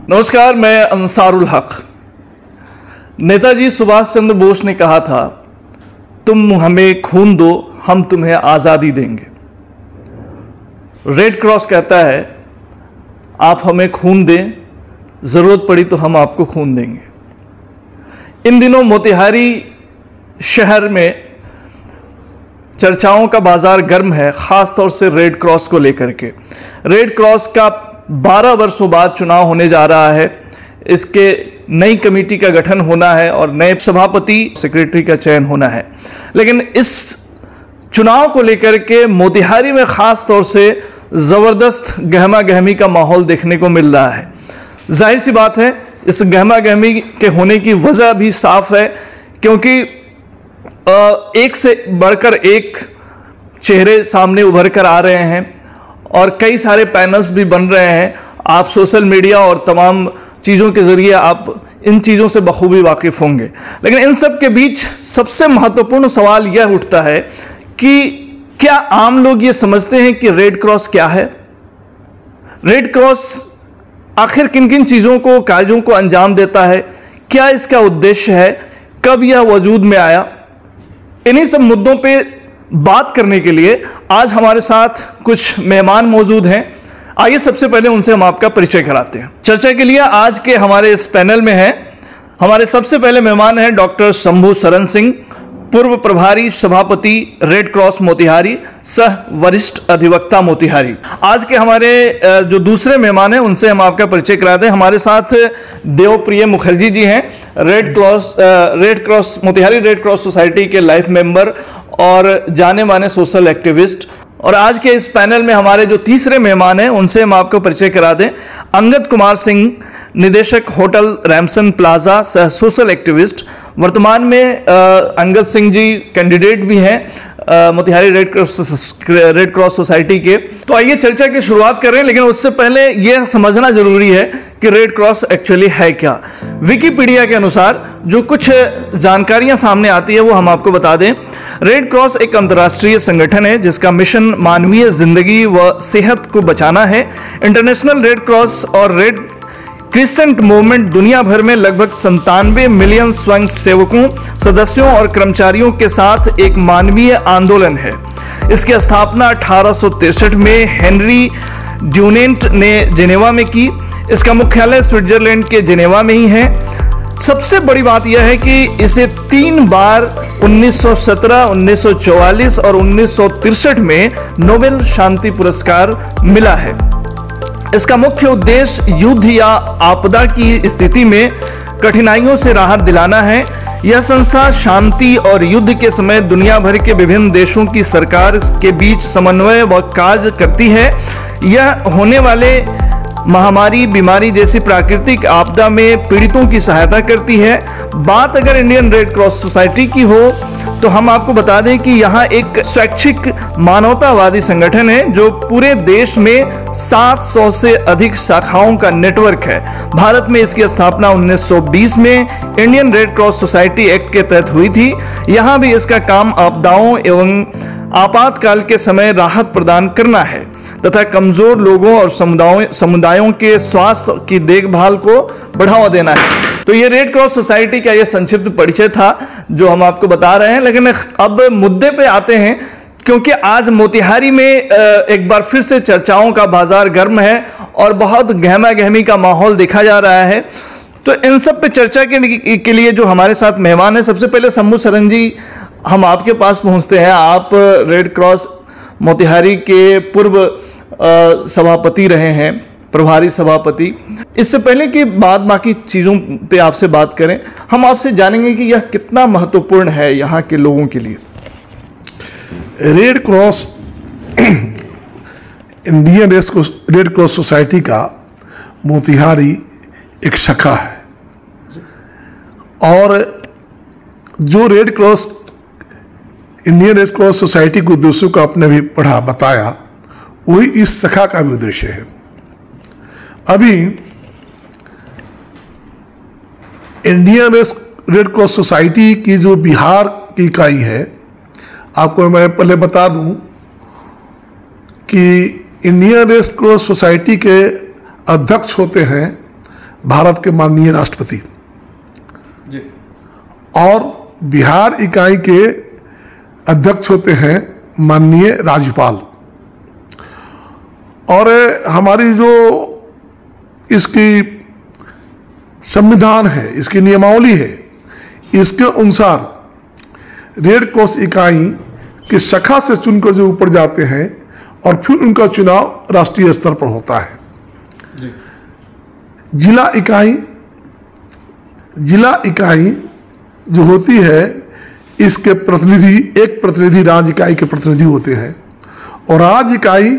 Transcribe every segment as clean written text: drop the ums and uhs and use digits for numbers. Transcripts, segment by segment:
नमस्कार, मैं अंसारुल हक। नेताजी सुभाष चंद्र बोस ने कहा था, तुम हमें खून दो, हम तुम्हें आज़ादी देंगे। रेड क्रॉस कहता है, आप हमें खून दें, ज़रूरत पड़ी तो हम आपको खून देंगे। इन दिनों मोतिहारी शहर में चर्चाओं का बाजार गर्म है, ख़ास तौर से रेड क्रॉस को लेकर के। रेड क्रॉस का 12 वर्षों बाद चुनाव होने जा रहा है। इसके नई कमेटी का गठन होना है और नए सभापति सेक्रेटरी का चयन होना है। लेकिन इस चुनाव को लेकर के मोतिहारी में ख़ास तौर से ज़बरदस्त गहमा गहमी का माहौल देखने को मिल रहा है। जाहिर सी बात है, इस गहमा गहमी के होने की वजह भी साफ है, क्योंकि एक से बढ़कर एक चेहरे सामने उभर कर आ रहे हैं और कई सारे पैनल्स भी बन रहे हैं। आप सोशल मीडिया और तमाम चीज़ों के ज़रिए आप इन चीज़ों से बखूबी वाकिफ़ होंगे। लेकिन इन सब के बीच सबसे महत्वपूर्ण सवाल यह उठता है कि क्या आम लोग ये समझते हैं कि रेड क्रॉस क्या है? रेड क्रॉस आखिर किन किन चीज़ों को, कार्यों को अंजाम देता है? क्या इसका उद्देश्य है? कब यह वजूद में आया? इन्हीं सब मुद्दों पे बात करने के लिए आज हमारे साथ कुछ मेहमान मौजूद हैं। आइए सबसे पहले उनसे हम आपका परिचय कराते हैं। चर्चा के लिए आज के हमारे इस पैनल में हैं, हमारे सबसे पहले मेहमान हैं डॉक्टर शंभू शरण सिंह, पूर्व प्रभारी सभापति रेड क्रॉस मोतिहारी, सह वरिष्ठ अधिवक्ता मोतिहारी। आज के हमारे जो दूसरे मेहमान हैं उनसे हम आपका परिचय कराते हैं। हमारे साथ देवप्रिय मुखर्जी जी हैं, red cross Motihari red cross society के लाइफ मेंबर और जाने माने सोशल एक्टिविस्ट। और आज के इस पैनल में हमारे जो तीसरे मेहमान हैं उनसे हम आपको परिचय करा दें। अंगद कुमार सिंह, निदेशक होटल रैमसन प्लाजा, सह सोशल एक्टिविस्ट। वर्तमान में अंगद सिंह जी कैंडिडेट भी हैं मोतिहारी रेड क्रॉस सोसाइटी के। तो आइए चर्चा की शुरुआत करें, लेकिन उससे पहले यह समझना जरूरी है कि रेड क्रॉस एक्चुअली है क्या। विकिपीडिया के अनुसार जो कुछ जानकारियां सामने आती है वो हम आपको बता दें। रेड क्रॉस एक अंतर्राष्ट्रीय संगठन है जिसका मिशन मानवीय जिंदगी व सेहत को बचाना है। इंटरनेशनल रेड क्रॉस और रेड क्रिसेंट मूवमेंट दुनिया भर में लगभग 97 मिलियन स्वयं सेवकों, सदस्यों और कर्मचारियों के साथ एक मानवीय आंदोलन है। इसकी स्थापना 1863 में हेनरी ड्यूनेंट ने जेनेवा में की। इसका मुख्यालय स्विट्जरलैंड के जेनेवा में ही है। सबसे बड़ी बात यह है कि इसे 3 बार 1917, 1944 और 1963 में नोबेल शांति पुरस्कार मिला है। इसका मुख्य उद्देश्य युद्ध या आपदा की स्थिति में कठिनाइयों से राहत दिलाना है। यह संस्था शांति और युद्ध के समय दुनिया भर के विभिन्न देशों की सरकार के बीच समन्वय व कार्य करती है। यह होने वाले महामारी, बीमारी जैसी प्राकृतिक आपदा में पीड़ितों की सहायता करती है। बात अगर इंडियन रेड क्रॉस सोसाइटी की हो तो हम आपको बता दें कि यहाँ एक स्वैच्छिक मानवतावादी संगठन है जो पूरे देश में 700 से अधिक शाखाओं का नेटवर्क है। भारत में इसकी स्थापना 1920 में Indian red cross society act के तहत हुई थी। यहाँ भी इसका काम आपदाओं एवं आपातकाल के समय राहत प्रदान करना है तथा कमजोर लोगों और समुदायों के स्वास्थ्य की देखभाल को बढ़ावा देना है। तो ये रेड क्रॉस सोसाइटी का ये संक्षिप्त परिचय था जो हम आपको बता रहे हैं। लेकिन अब मुद्दे पे आते हैं, क्योंकि आज मोतिहारी में एक बार फिर से चर्चाओं का बाजार गर्म है और बहुत गहमा गहमी का माहौल देखा जा रहा है। तो इन सब पे चर्चा के लिए जो हमारे साथ मेहमान है, सबसे पहले शंभू शरण जी, हम आपके पास पहुंचते हैं। आप रेड क्रॉस मोतिहारी के पूर्व सभापति रहे हैं, प्रभारी सभापति। इससे पहले कि बाकी चीज़ों पे आपसे बात करें, हम आपसे जानेंगे कि यह कितना महत्वपूर्ण है यहाँ के लोगों के लिए। Red cross Indian red cross society का मोतिहारी एक शाखा है और जो red cross Indian red cross society के उद्देश्यों को आपने भी पढ़ा, बताया, वही इस शाखा का भी उद्देश्य है। अभी इंडियन रेड क्रॉस सोसाइटी की जो बिहार की इकाई है, आपको मैं पहले बता दूं कि इंडियन रेड क्रॉस सोसाइटी के अध्यक्ष होते हैं भारत के माननीय राष्ट्रपति जी। और बिहार इकाई के अध्यक्ष होते हैं माननीय राज्यपाल। और हमारी जो इसकी संविधान है, इसकी नियमावली है, इसके अनुसार रेड क्रॉस इकाई की शाखा से चुनकर जो ऊपर जाते हैं और फिर उनका चुनाव राष्ट्रीय स्तर पर होता है। जिला इकाई जो होती है, इसके प्रतिनिधि, एक प्रतिनिधि राज्य इकाई के प्रतिनिधि होते हैं और राज्य इकाई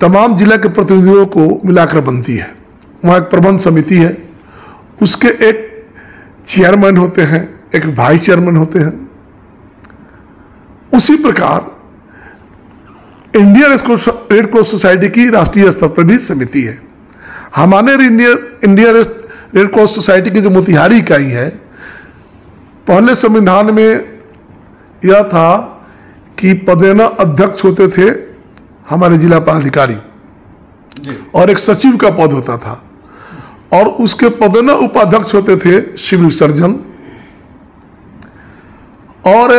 तमाम जिला के प्रतिनिधियों को मिलाकर बनती है। वहाँ एक प्रबंध समिति है, उसके एक चेयरमैन होते हैं, एक वाइस चेयरमैन होते हैं। उसी प्रकार इंडियन रेड क्रॉस सोसाइटी की राष्ट्रीय स्तर पर भी समिति है। हमारे इंडियन रेड क्रॉस सोसाइटी की जो मोतिहारी इकाई है, पहले संविधान में यह था कि पदेना अध्यक्ष होते थे हमारे जिला पदाधिकारी और एक सचिव का पद होता था, और उसके पदेना उपाध्यक्ष होते थे सिविल सर्जन, और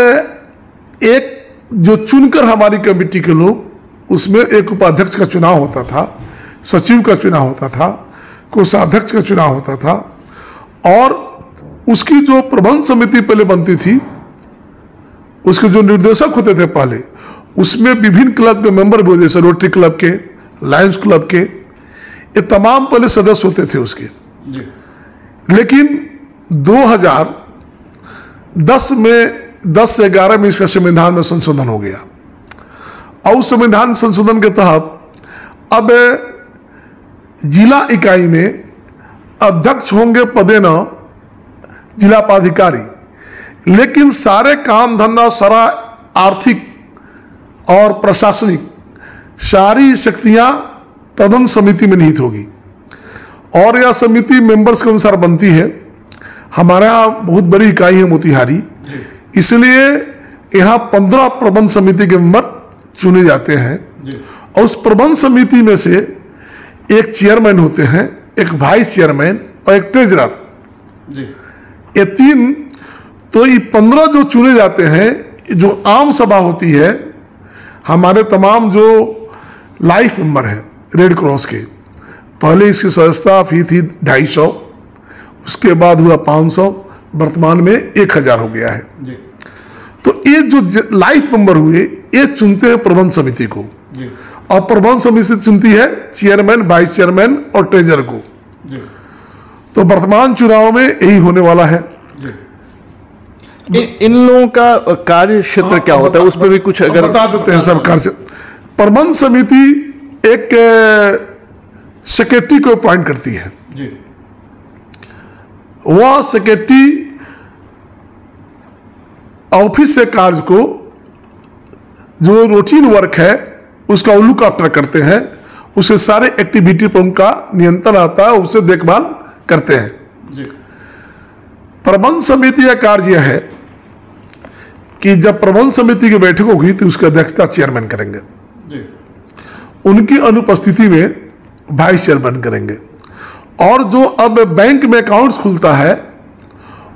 एक जो चुनकर हमारी कमेटी के लोग, उसमें एक उपाध्यक्ष का चुनाव होता था, सचिव का चुनाव होता था, कोषाध्यक्ष का चुनाव होता था, और उसकी जो प्रबंध समिति पहले बनती थी, उसके जो निर्देशक होते थे पहले, उसमें विभिन्न क्लब के मेंबर भी, जैसे रोटरी क्लब के, लायंस क्लब के, ये तमाम पहले सदस्य होते थे उसके। लेकिन 2010 से 11 में इसका संविधान में संशोधन हो गया, और उस संविधान संशोधन के तहत अब जिला इकाई में अध्यक्ष होंगे पदेना जिला पदाधिकारी, लेकिन सारे काम धंधा, सारा आर्थिक और प्रशासनिक सारी शक्तियां प्रबंध समिति में निहित होगी, और यह समिति मेंबर्स के अनुसार बनती है। हमारे यहाँ बहुत बड़ी इकाई है मोतिहारी, इसलिए यहाँ 15 प्रबंध समिति के मेंबर चुने जाते हैं, और उस प्रबंध समिति में से एक चेयरमैन होते हैं, एक वाइस चेयरमैन और एक ट्रेजरर। ये 3, तो ये 15 जो चुने जाते हैं, जो आम सभा होती है, हमारे तमाम जो लाइफ मेंबर हैं रेड क्रॉस के, पहले इसकी सदस्यता फी थी 250, उसके बाद हुआ 500, वर्तमान में 1000 हो गया है। तो ये जो लाइफ मेंबर हुए, ये चुनते हैं प्रबंध समिति को, और प्रबंध समिति चुनती है चेयरमैन, वाइस चेयरमैन और ट्रेजरर को। तो वर्तमान चुनाव में यही होने वाला है। इन लोगों का कार्य क्षेत्र क्या होता है, उस पर भी कुछ अगर बता देते हैं सब कार्य। प्रबंध समिति एक सेक्रेटरी को अपॉइंट करती है। वह सेक्रेटरी ऑफिस से कार्य को, जो रूटीन वर्क है, उसका लुक आफ्टर करते हैं, उसे सारे एक्टिविटी पर उनका नियंत्रण आता है, उसे देखभाल करते हैं। प्रबंध समिति का कार्य यह है कि जब प्रबंध समिति की बैठक होगी तो उसकी अध्यक्षता चेयरमैन करेंगे, उनकी अनुपस्थिति में वाइस चेयरमैन करेंगे, और जो अब बैंक में अकाउंट्स खुलता है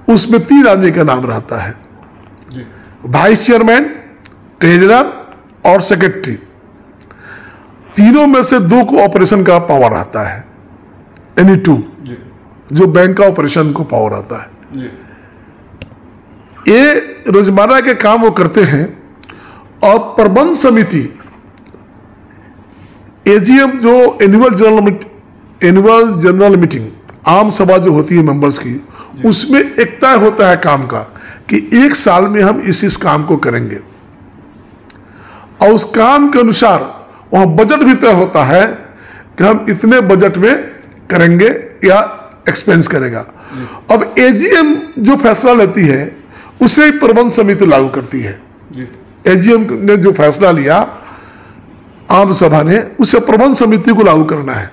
उसमें 3 आदमी का नाम रहता है, वाइस चेयरमैन, ट्रेजरर और सेक्रेटरी। तीनों में से 2 को ऑपरेशन का पावर रहता है, एनी 2 जो बैंक का ऑपरेशन को पावर आता है। ये रोजमर्रा के काम वो करते हैं। और प्रबंध समिति एजीएम, जो एनुअल जनरल मीटिंग, आम सभा जो होती है मेंबर्स की, उसमें एक तय होता है काम का कि 1 साल में हम इस काम को करेंगे, और उस काम के अनुसार वहाँ बजट भी तय होता है कि हम इतने बजट में करेंगे या एक्सपेंस करेगा। अब एजीएम जो फैसला लेती है उसे प्रबंध समिति लागू करती है। एजीएम ने जो फैसला लिया आम सभा ने, उसे प्रबंध समिति को लागू करना है,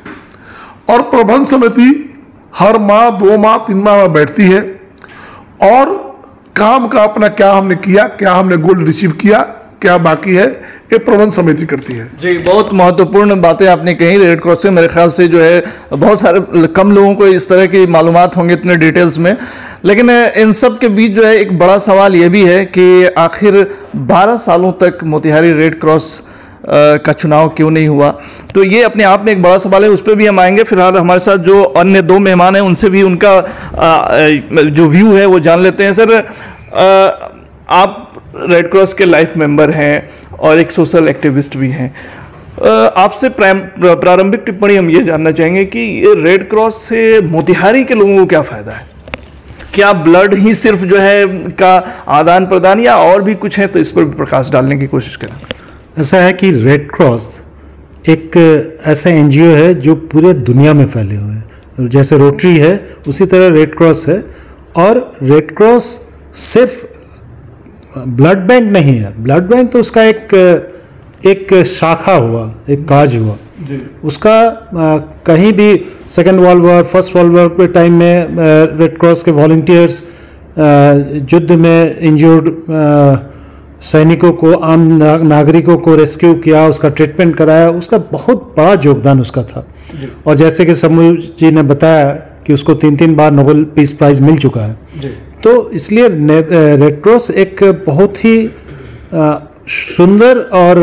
और प्रबंध समिति हर माह, 2 माह, 3 माह में बैठती है और काम का अपना क्या हमने किया, क्या हमने गोल रिसीव किया, क्या बाकी है, ये प्रबंध समिति करती है। जी, बहुत महत्वपूर्ण बातें आपने कही रेड क्रॉस से। मेरे ख्याल से जो है बहुत सारे कम लोगों को इस तरह की मालूमात होंगे इतने डिटेल्स में, लेकिन इन सब के बीच जो है एक बड़ा सवाल ये भी है कि आखिर 12 सालों तक मोतिहारी रेड क्रॉस का चुनाव क्यों नहीं हुआ। तो ये अपने आप में एक बड़ा सवाल है, उस पर भी हम आएंगे। फिलहाल हमारे साथ जो अन्य दो मेहमान हैं उनसे भी उनका जो व्यू है वो जान लेते हैं। सर, आप रेड क्रॉस के लाइफ मेंबर हैं और एक सोशल एक्टिविस्ट भी हैं। आपसे प्रारंभिक टिप्पणी हम ये जानना चाहेंगे कि ये रेड क्रॉस से मोतिहारी के लोगों को क्या फ़ायदा है? क्या ब्लड ही सिर्फ जो है का आदान प्रदान या और भी कुछ है? तो इस पर भी प्रकाश डालने की कोशिश करें। ऐसा है कि रेड क्रॉस एक ऐसा एनजीओ है जो पूरे दुनिया में फैले हुए हैं। जैसे रोटरी है उसी तरह रेड क्रॉस है, और रेड क्रॉस सिर्फ ब्लड बैंक नहीं है। ब्लड बैंक तो उसका एक शाखा हुआ, एक काज हुआ जी। उसका कहीं भी second world war, first world war के टाइम में रेड क्रॉस के वॉलंटियर्स युद्ध में इंजर्ड सैनिकों को, आम नागरिकों को रेस्क्यू किया, उसका ट्रीटमेंट कराया, उसका बहुत बड़ा योगदान उसका था। और जैसे कि समूह जी ने बताया कि उसको 3 बार नोबेल पीस प्राइज़ मिल चुका है। तो इसलिए रेड क्रॉस एक बहुत ही सुंदर और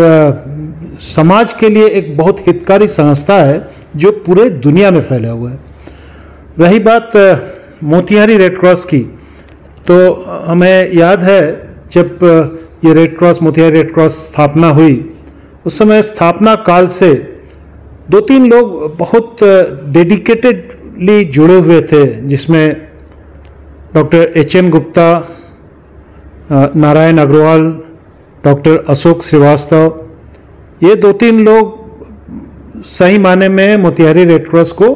समाज के लिए एक बहुत हितकारी संस्था है जो पूरे दुनिया में फैला हुआ है। रही बात मोतिहारी रेड क्रॉस की, तो हमें याद है जब ये red cross, Motihari red cross स्थापना हुई, उस समय स्थापना काल से 2-3 लोग बहुत डेडिकेटेडली जुड़े हुए थे, जिसमें डॉक्टर HN गुप्ता, नारायण अग्रवाल, डॉक्टर अशोक श्रीवास्तव, ये 2-3 लोग सही माने में मोतिहारी रेड क्रॉस को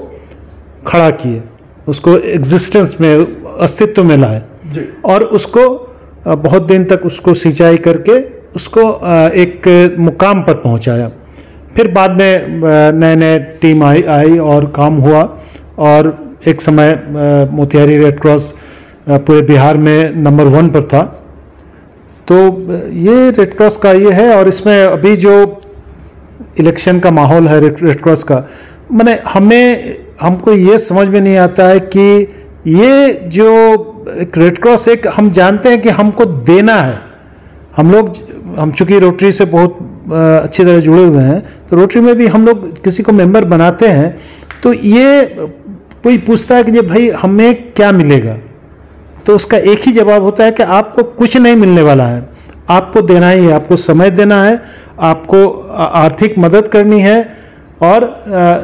खड़ा किए, उसको एग्जिस्टेंस में, अस्तित्व में लाए और उसको बहुत दिन तक उसको सिंचाई करके उसको एक मुकाम पर पहुंचाया। फिर बाद में नए टीम आई और काम हुआ, और एक समय मोतिहारी रेड क्रॉस पूरे बिहार में नंबर 1 पर था। तो ये रेड क्रॉस का ये है। और इसमें अभी जो इलेक्शन का माहौल है रेड क्रॉस का, माने हमको ये समझ में नहीं आता है कि ये जो एक रेड क्रॉस, एक हम जानते हैं कि हमको देना है, हम चूँकि रोटरी से बहुत अच्छी तरह जुड़े हुए हैं, तो रोटरी में भी हम लोग किसी को मेंबर बनाते हैं तो ये कोई पूछता है कि ये भाई हमें क्या मिलेगा, तो उसका एक ही जवाब होता है कि आपको कुछ नहीं मिलने वाला है, आपको देना ही है, आपको समय देना है, आपको आर्थिक मदद करनी है और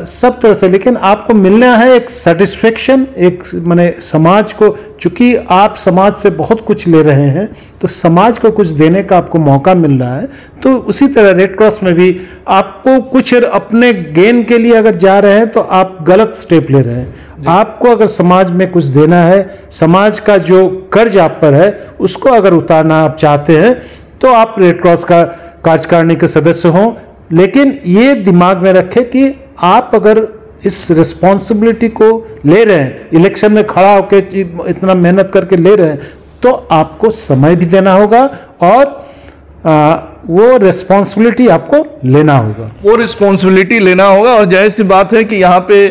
सब तरह से, लेकिन आपको मिलना है एक सेटिस्फेक्शन, एक माने समाज को, चूंकि आप समाज से बहुत कुछ ले रहे हैं तो समाज को कुछ देने का आपको मौका मिल रहा है। तो उसी तरह रेड क्रॉस में भी आपको कुछ अपने गेन के लिए अगर जा रहे हैं तो आप गलत स्टेप ले रहे हैं। आपको अगर समाज में कुछ देना है, समाज का जो कर्ज आप पर है उसको अगर उतारना आप चाहते हैं तो आप रेड क्रॉस का कार्यकारिणी के सदस्य हों, लेकिन ये दिमाग में रखें कि आप अगर इस रिस्पॉन्सिबिलिटी को ले रहे हैं, इलेक्शन में खड़ा होकर इतना मेहनत करके ले रहे हैं, तो आपको समय भी देना होगा और वो रिस्पॉन्सिबिलिटी आपको लेना होगा। वो रिस्पॉन्सिबिलिटी लेना होगा। और जाहिर सी बात है कि यहाँ पे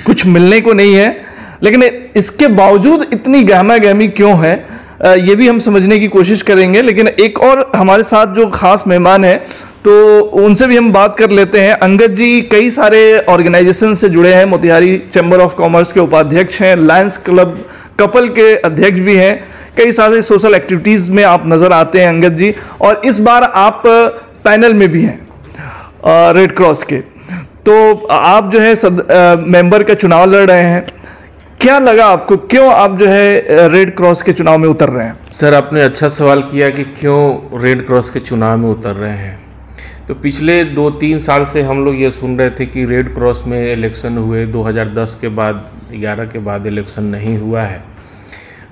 कुछ मिलने को नहीं है, लेकिन इसके बावजूद इतनी गहमा गहमी क्यों है ये भी हम समझने की कोशिश करेंगे। लेकिन एक और हमारे साथ जो खास मेहमान है तो उनसे भी हम बात कर लेते हैं। अंगद जी कई सारे ऑर्गेनाइजेशन से जुड़े हैं, मोतिहारी चैम्बर ऑफ कॉमर्स के उपाध्यक्ष हैं, लायंस क्लब कपल के अध्यक्ष भी हैं, कई सारे सोशल एक्टिविटीज़ में आप नज़र आते हैं अंगद जी, और इस बार आप पैनल में भी हैं रेड क्रॉस के। तो आप जो है मेंबर का चुनाव लड़ रहे हैं, क्या लगा आपको, क्यों आप जो है रेड क्रॉस के चुनाव में उतर रहे हैं? सर, आपने अच्छा सवाल किया कि क्यों रेड क्रॉस के चुनाव में उतर रहे हैं। तो पिछले 2-3 साल से हम लोग ये सुन रहे थे कि रेड क्रॉस में इलेक्शन हुए, 2010 के बाद 11 के बाद इलेक्शन नहीं हुआ है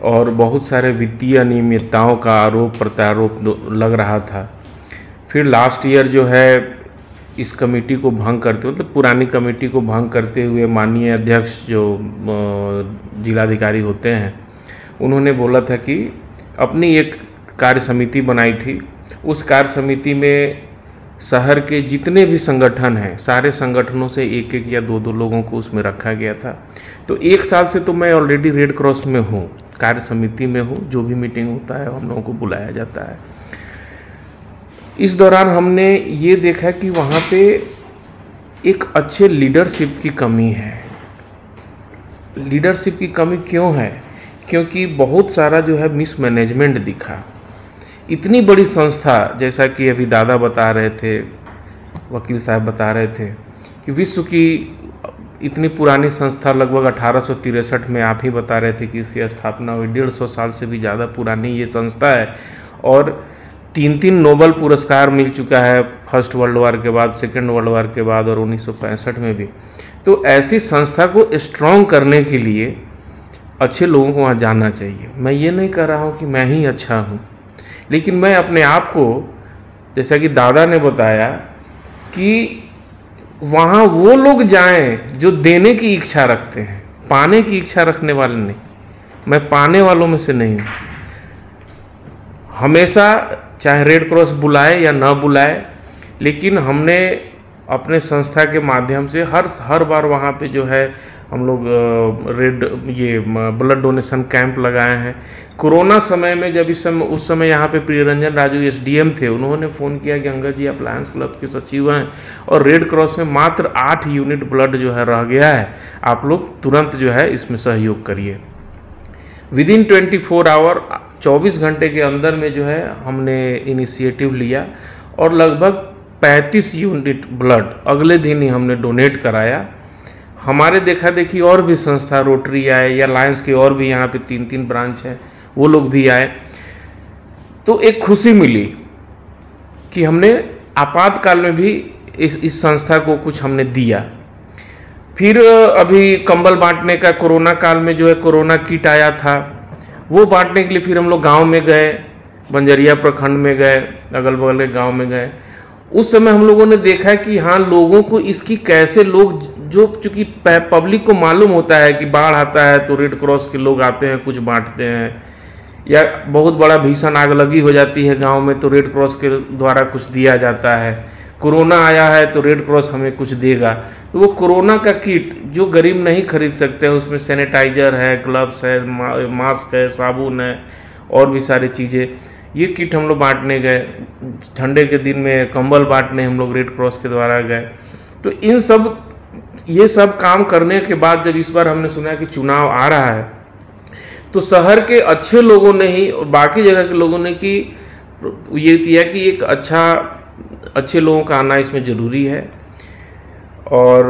और बहुत सारे वित्तीय अनियमितताओं का आरोप प्रत्यारोप लग रहा था। फिर लास्ट ईयर जो है इस कमेटी को भंग करते, मतलब पुरानी कमेटी को भंग करते हुए माननीय अध्यक्ष जो जिलाधिकारी होते हैं, उन्होंने बोला था कि अपनी एक कार्य समिति बनाई थी उस कार्य समिति में शहर के जितने भी संगठन हैं, सारे संगठनों से एक एक या दो दो लोगों को उसमें रखा गया था। तो 1 साल से तो मैं ऑलरेडी रेड क्रॉस में हूँ, कार्य समिति में हूँ। जो भी मीटिंग होता है हम लोगों को बुलाया जाता है। इस दौरान हमने ये देखा कि वहाँ पे एक अच्छे लीडरशिप की कमी है। लीडरशिप की कमी क्यों है? क्योंकि बहुत सारा जो है मिसमैनेजमेंट दिखा। इतनी बड़ी संस्था, जैसा कि अभी दादा बता रहे थे, वकील साहब बता रहे थे कि विश्व की इतनी पुरानी संस्था लगभग 1863 में, आप ही बता रहे थे कि इसकी स्थापना हुई, 150 साल से भी ज़्यादा पुरानी ये संस्था है और 3 नोबेल पुरस्कार मिल चुका है, फर्स्ट वर्ल्ड वार के बाद, सेकेंड वर्ल्ड वार के बाद और 1965 में भी। तो ऐसी संस्था को स्ट्रॉन्ग करने के लिए अच्छे लोगों को वहाँ जाना चाहिए। मैं ये नहीं कह रहा हूँ कि मैं ही अच्छा हूँ, लेकिन मैं अपने आप को, जैसा कि दादा ने बताया, कि वहाँ वो लोग जाएं जो देने की इच्छा रखते हैं, पाने की इच्छा रखने वाले नहीं। मैं पाने वालों में से नहीं हूँ। हमेशा चाहे रेड क्रॉस बुलाए या ना बुलाए, लेकिन हमने अपने संस्था के माध्यम से हर बार वहाँ पे जो है हम लोग ब्लड डोनेशन कैंप लगाए हैं। कोरोना समय में जब उस समय यहाँ पे प्रियरंजन राजू SDM थे, उन्होंने फ़ोन किया कि अंगद जी आप लायंस क्लब के सचिव हैं और रेड क्रॉस में मात्र 8 यूनिट ब्लड जो है रह गया है, आप लोग तुरंत जो है इसमें सहयोग करिए। विदिन 24 आवर, 24 घंटे के अंदर में जो है हमने इनिशिएटिव लिया और लगभग 35 यूनिट ब्लड अगले दिन ही हमने डोनेट कराया। हमारे देखा देखी और भी संस्था, रोटरी आए या लायंस के और भी यहाँ पे 3 ब्रांच है, वो लोग भी आए। तो एक खुशी मिली कि हमने आपातकाल में भी इस संस्था को कुछ हमने दिया। फिर अभी कंबल बांटने का कोरोना काल में जो है कोरोना किट आया था, वो बांटने के लिए फिर हम लोग गाँव में गए, बंजरिया प्रखंड में गए, अगल बगल के गाँव में गए। उस समय हम लोगों ने देखा कि हाँ, लोगों को इसकी कैसे लोग, जो चूँकि पब्लिक को मालूम होता है कि बाढ़ आता है तो रेड क्रॉस के लोग आते हैं, कुछ बांटते हैं, या बहुत बड़ा भीषण आग लगी हो जाती है गांव में तो रेड क्रॉस के द्वारा कुछ दिया जाता है। कोरोना आया है तो रेड क्रॉस हमें कुछ देगा। तो वो कोरोना का किट जो गरीब नहीं खरीद सकते हैं, उसमें सैनिटाइजर है, ग्लव्स है, मास्क है, साबुन है और भी सारी चीज़ें, ये किट हम लोग बांटने गए। ठंडे के दिन में कंबल बांटने हम लोग रेड क्रॉस के द्वारा गए। तो ये सब काम करने के बाद जब इस बार हमने सुना कि चुनाव आ रहा है, तो शहर के अच्छे लोगों ने ही और बाकी जगह के लोगों ने कि ये किया कि एक अच्छे लोगों का आना इसमें ज़रूरी है। और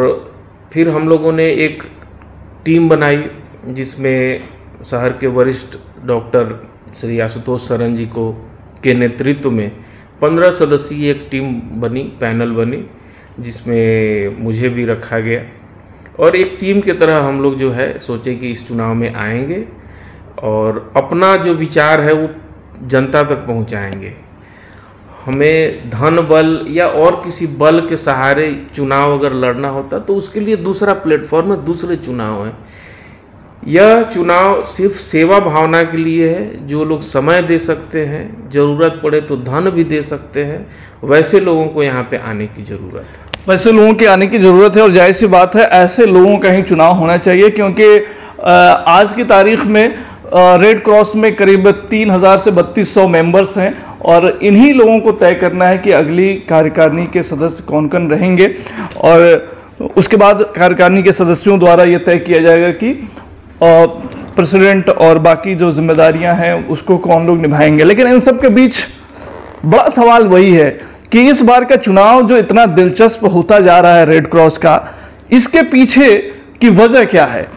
फिर हम लोगों ने एक टीम बनाई जिसमें शहर के वरिष्ठ डॉक्टर श्री आशुतोष सरन जी के नेतृत्व में 15 सदस्यीय एक टीम बनी, पैनल बनी, जिसमें मुझे भी रखा गया। और एक टीम की तरह हम लोग जो है सोचे कि इस चुनाव में आएंगे और अपना जो विचार है वो जनता तक पहुंचाएंगे। हमें धन बल या और किसी बल के सहारे चुनाव अगर लड़ना होता तो उसके लिए दूसरा प्लेटफॉर्म है, दूसरे चुनाव हैं। यह चुनाव सिर्फ सेवा भावना के लिए है। जो लोग समय दे सकते हैं, ज़रूरत पड़े तो धन भी दे सकते हैं, वैसे लोगों को यहाँ पे आने की ज़रूरत है। वैसे लोगों के आने की ज़रूरत है और जाहिर सी बात है ऐसे लोगों का ही चुनाव होना चाहिए, क्योंकि आज की तारीख में रेड क्रॉस में करीब 3000 से 3200 मेंबर्स हैं और इन्हीं लोगों को तय करना है कि अगली कार्यकारिणी के सदस्य कौन कौन रहेंगे और उसके बाद कार्यकारिणी के सदस्यों द्वारा ये तय किया जाएगा कि प्रेसिडेंट और बाकी जो जिम्मेदारियां हैं उसको कौन लोग निभाएंगे। लेकिन इन सब के बीच बड़ा सवाल वही है कि इस बार का चुनाव जो इतना दिलचस्प होता जा रहा है रेड क्रॉस का, इसके पीछे की वजह क्या है?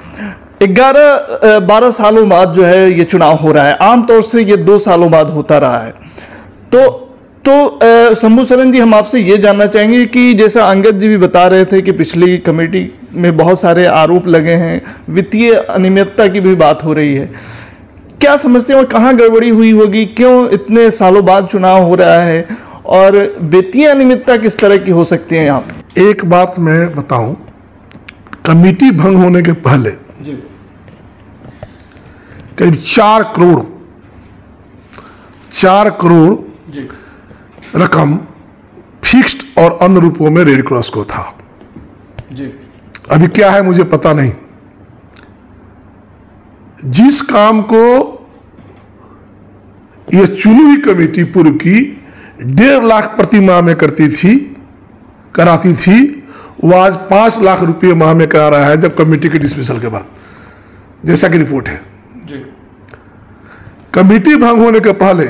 11-12 सालों बाद जो है ये चुनाव हो रहा है, आमतौर से ये 2 सालों बाद होता रहा है। तो शंभू सरन जी, हम आपसे ये जानना चाहेंगे कि जैसा अंगद जी भी बता रहे थे कि पिछली कमेटी में बहुत सारे आरोप लगे हैं, वित्तीय अनियमितता की भी बात हो रही है, क्या समझते हैं और कहाँ गड़बड़ी हुई होगी? क्यों इतने सालों बाद चुनाव हो रहा है और वित्तीय अनियमितता किस तरह की हो सकती है यहाँ पे? एक बात मैं बताऊं, कमेटी भंग होने के पहले करीब 4 करोड़ रकम फिक्स्ड और अन्य रूपों में रेड क्रॉस को था। जी। अभी क्या है मुझे पता नहीं। जिस काम को यह चुनी हुई कमेटी पूर्व की 1.5 लाख प्रति माह में कराती थी, वो आज 5 लाख रुपये माह में करा रहा है, जब कमेटी के डिसमिसल के बाद, जैसा कि रिपोर्ट है। जी। कमेटी भंग होने के पहले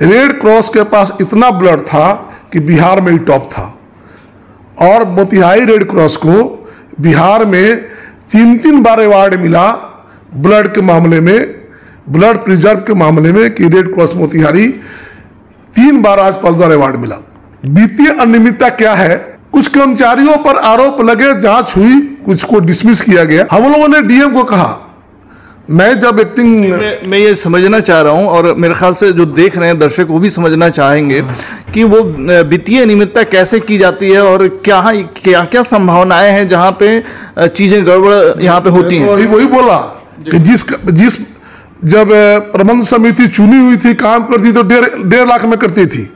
रेड क्रॉस के पास इतना ब्लड था कि बिहार में ही टॉप था, और मोतिहारी रेड क्रॉस को बिहार में 3 बार अवार्ड मिला ब्लड के मामले में, ब्लड प्रिजर्व के मामले में, कि रेड क्रॉस मोतिहारी 3 बार राज्यपाल द्वारा अवार्ड मिला। वित्तीय अनियमितता क्या है? कुछ कर्मचारियों पर आरोप लगे, जांच हुई, कुछ को डिसमिस किया गया। हम लोगों ने डीएम को कहा, मैं जब एक्टिंग मैं ये समझना चाह रहा हूं, और मेरे ख्याल से जो देख रहे हैं दर्शक वो भी समझना चाहेंगे कि वो वित्तीय अनियमितता कैसे की जाती है और क्या क्या संभावनाएं हैं जहां पे चीजें गड़बड़ यहाँ पे होती हैं। वही बोला कि जिस जब प्रबंध समिति चुनी हुई थी, काम करती तो 1.5 लाख में करती थी।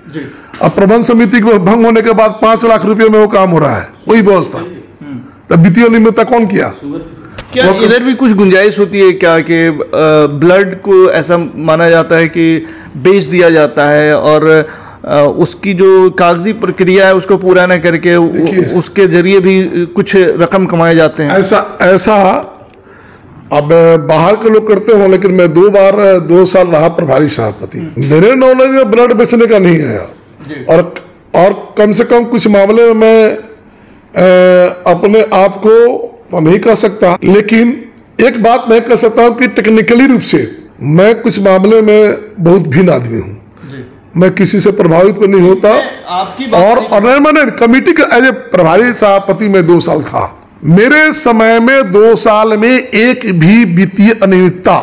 अब प्रबंध समिति के भंग होने के बाद 5 लाख रुपए में वो काम हो रहा है, वही व्यवस्था। तब वित्तीय अनियमितता कौन किया? क्या इधर भी कुछ गुंजाइश होती है क्या कि ब्लड को ऐसा माना जाता है कि बेच दिया जाता है और उसकी जो कागजी प्रक्रिया है उसको पूरा न करके उसके जरिए भी कुछ रकम कमाए जाते हैं? ऐसा अब बाहर के लोग करते हो, लेकिन मैं 2 साल रहा प्रभारी सभापति, मेरे नॉलेज में ब्लड बेचने का नहीं आया। और कम से कम कुछ मामले में मैं अपने आप को तो नहीं कह सकता, लेकिन एक बात मैं कह सकता हूं कि टेक्निकली रूप से मैं कुछ मामले में बहुत भिन्न आदमी हूं। मैं किसी से प्रभावित नहीं होता। और मैंने कमेटी का एज ए प्रभारी सभापति में 2 साल था। मेरे समय में 2 साल में एक भी वित्तीय अनियमितता,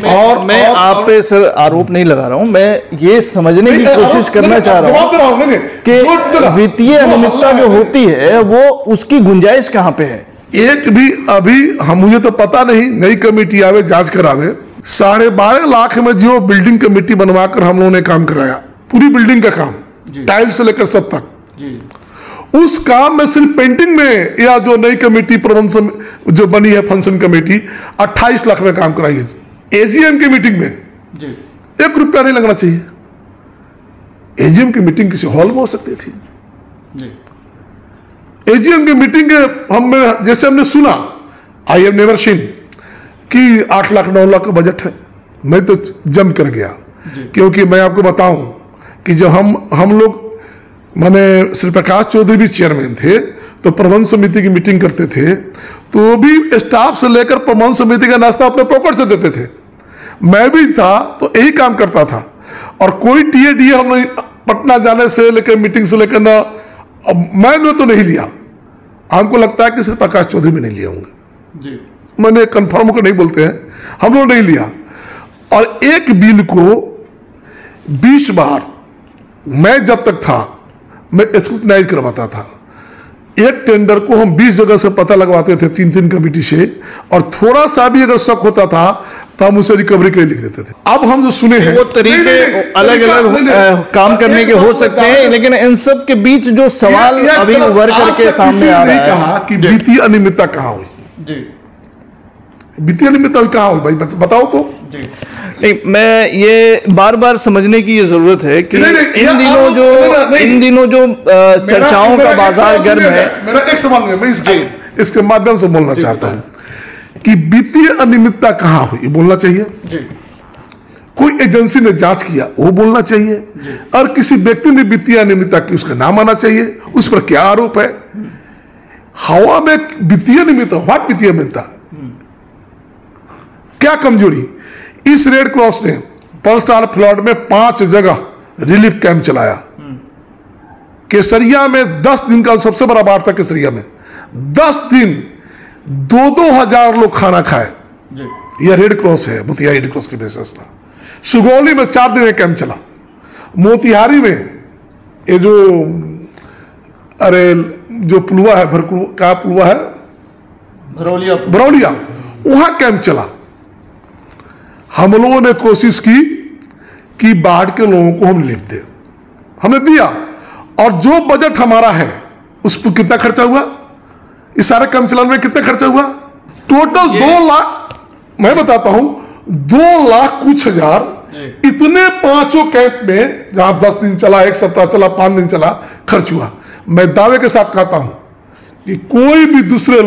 और मैं आप पे सर आरोप नहीं लगा रहा हूं, मैं ये समझने की कोशिश करना चाह रहा हूं कि वित्तीय अनियमितता जो होती है वो उसकी गुंजाइश कहां पे है? एक भी अभी मुझे तो पता नहीं, नई कमेटी आवे जांच करावे। 12.5 लाख में जो बिल्डिंग कमेटी बनवाकर हम लोगों ने काम कराया, पूरी बिल्डिंग का काम, टाइल्स से लेकर सब तक, उस काम में सिर्फ पेंटिंग में, या जो नई कमेटी प्रबंधन जो बनी है फंक्शन कमेटी, 28 लाख में काम कराई है। एजीएम की मीटिंग में 1 रुपया नहीं लगना चाहिए। एजीएम की मीटिंग किसी हॉल में हो सकती थी। एजीएम की मीटिंग जैसे हमने सुना, आई हैव नेवर सीन कि 8 लाख 9 लाख का बजट है। मैं तो जम कर गया, क्योंकि मैं आपको बताऊं कि जब हम लोग माने श्री प्रकाश चौधरी भी चेयरमैन थे, तो प्रबंध समिति की मीटिंग करते थे, तो भी स्टाफ से लेकर प्रबंध समिति का नाश्ता अपने पॉकेट से देते थे। मैं भी था तो यही काम करता था, और कोई टीए हम नहीं, पटना जाने से लेकर मीटिंग से लेकर ना, मैंने तो नहीं लिया। हमको लगता है कि सिर्फ प्रकाश चौधरी में नहीं लिए होंगे, मैंने कंफर्म को नहीं बोलते हैं, हम लोग नहीं लिया। और एक बिल को 20 बार मैं जब तक था मैं स्क्रूटनाइज करवाता था। एक टेंडर को हम 20 जगह से पता लगवाते थे, 3 कमेटी से, और थोड़ा सा भी अगर शक होता था तो हम उसे रिकवरी के लिए लिख देते थे। अब हम जो सुने हैं वो तरीके अलग अलग काम करने के हो सकते हैं, लेकिन इन सब के बीच जो सवाल अभी उभर करके सामने आ रहा है, कहा कि वित्तीय अनियमितता कहाँ हुई, वित्तीय अनियमितता कहाँ हुई, भाई बताओ तो। नहीं, मैं ये बार बार समझने की ये जरूरत है कि इन दिनों जो चर्चाओं का बाजार गर्म है। मेरा एक सवाल है, मैं इसके माध्यम से बोलना चाहता हूं कि वित्तीय अनियमितता कहां हुई, बोलना चाहिए। कोई एजेंसी ने जांच किया, वो बोलना चाहिए। और किसी व्यक्ति ने वित्तीय अनियमितता की, उसका नाम आना चाहिए, उस पर क्या आरोप है। हवा में वित्तीय अनियमितता, व्हाट वित्तीय अनियमितता, क्या कमजोरी? इस रेड क्रॉस ने पलसार फ्लड में 5 जगह रिलीफ कैंप चलाया। केसरिया में 10 दिन का सबसे बड़ा बाढ़ था। केसरिया में 10 दिन 2-2 हजार लोग खाना खाए। यह रेड क्रॉस है, मोतिहारी रेड क्रॉस की विशेषता। सुगौली में 4 दिन कैंप चला। मोतिहारी में ये जो पुलवा है, क्या पुलवा है, भरौलिया, वहां कैंप चला। हम लोगों ने कोशिश की कि बाढ़ के लोगों को हम रिलीफ दें। हमने दिया, और जो बजट हमारा है उस पर कितना खर्चा हुआ, इस सारे काम चलाने में कितना खर्चा हुआ, टोटल 2 लाख, मैं बताता हूं 2 लाख कुछ हजार इतने 5 कैंप में, जहां 10 दिन चला, 1 सप्ताह चला, 5 दिन चला, खर्च हुआ। मैं दावे के साथ कहता हूं कि कोई भी दूसरे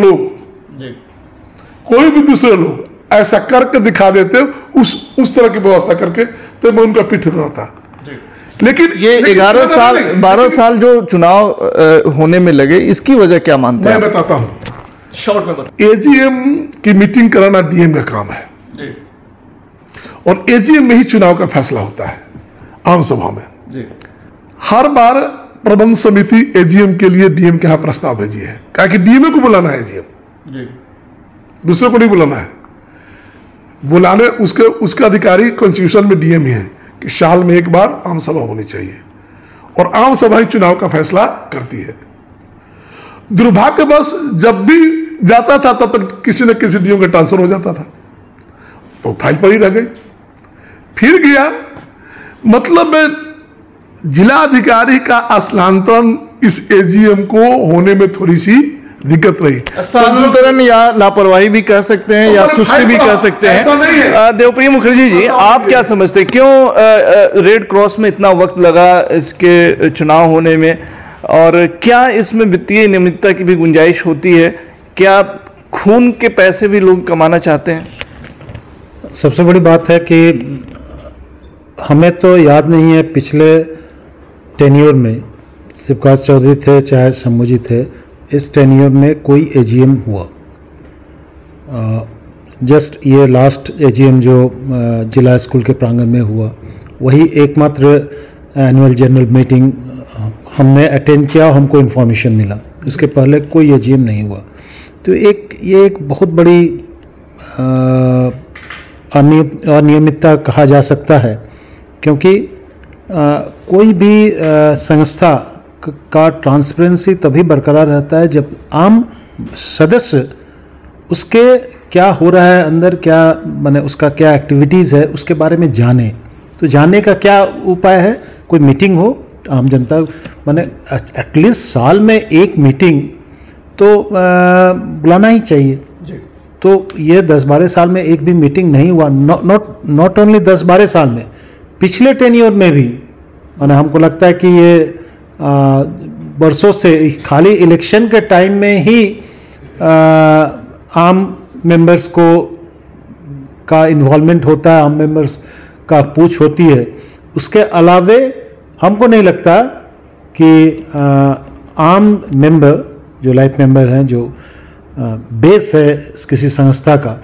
लोग ऐसा करके दिखा देते उस तरह की व्यवस्था करके, तो मैं उनका पीठ रहता। लेकिन ये 11 साल 12 साल जो चुनाव होने में लगे, इसकी वजह क्या मानते हैं? मैं बताता हूं, शॉर्ट में बताइए। एजीएम की मीटिंग कराना डीएम का काम है, और एजीएम में ही चुनाव का फैसला होता है आम सभा में। हर बार प्रबंध समिति एजीएम के लिए डीएम के यहां प्रस्ताव भेजी है, क्या कि डीएम को बुलाना है एजीएम, दूसरे को नहीं बुलाना है। बुलाने उसके अधिकारी कॉन्स्टिट्यूशन में डीएम ही है कि साल में एक बार आम सभा होनी चाहिए, और आम सभा ही चुनाव का फैसला करती है। दुर्भाग्यवश जब भी जाता था तब तक किसी न किसी डीएम का ट्रांसफर हो जाता था, तो फाइल पर ही रह गई, फिर गया। मतलब जिला अधिकारी का स्थानांतरण इस एजीएम को होने में थोड़ी सी दिक्कत रही। स्थानांतरण या लापरवाही भी कह सकते हैं, या सुस्ती भी कह सकते हैं। देवप्रिय मुखर्जी जी, आप क्या समझते हैं, क्यों रेड क्रॉस में इतना वक्त लगा इसके चुनाव होने में, और क्या इसमें वित्तीय नियमितता की भी गुंजाइश होती है? क्या खून के पैसे भी लोग कमाना चाहते हैं? सबसे बड़ी बात है कि हमें तो याद नहीं है पिछले टेन्योर में, शिवकाश चौधरी थे चाहे शंभू जी थे, इस टेन्योर में कोई एजीएम हुआ। जस्ट ये लास्ट एजीएम जो जिला स्कूल के प्रांगण में हुआ, वही एकमात्र एनुअल जनरल मीटिंग हमने अटेंड किया, हमको इन्फॉर्मेशन मिला। इसके पहले कोई एजीएम नहीं हुआ। तो ये एक बहुत बड़ी अनियमितता कहा जा सकता है, क्योंकि कोई भी संस्था का ट्रांसपेरेंसी तभी बरकरार रहता है जब आम सदस्य उसके क्या हो रहा है अंदर, क्या माने उसका क्या एक्टिविटीज़ है उसके बारे में जाने। तो जानने का क्या उपाय है? कोई मीटिंग हो, आम जनता माने एटलीस्ट साल में एक मीटिंग तो बुलाना ही चाहिए। तो ये 10-12 साल में एक भी मीटिंग नहीं हुआ। नॉट ओनली 10-12 साल में, पिछले टेन्योर में भी माने हमको लगता है कि ये बरसों से खाली इलेक्शन के टाइम में ही आम मेंबर्स का इन्वॉल्वमेंट होता है, आम मेंबर्स का पूछ होती है। उसके अलावे हमको नहीं लगता कि आम मेंबर जो लाइफ मेंबर हैं, जो बेस है किसी संस्था का,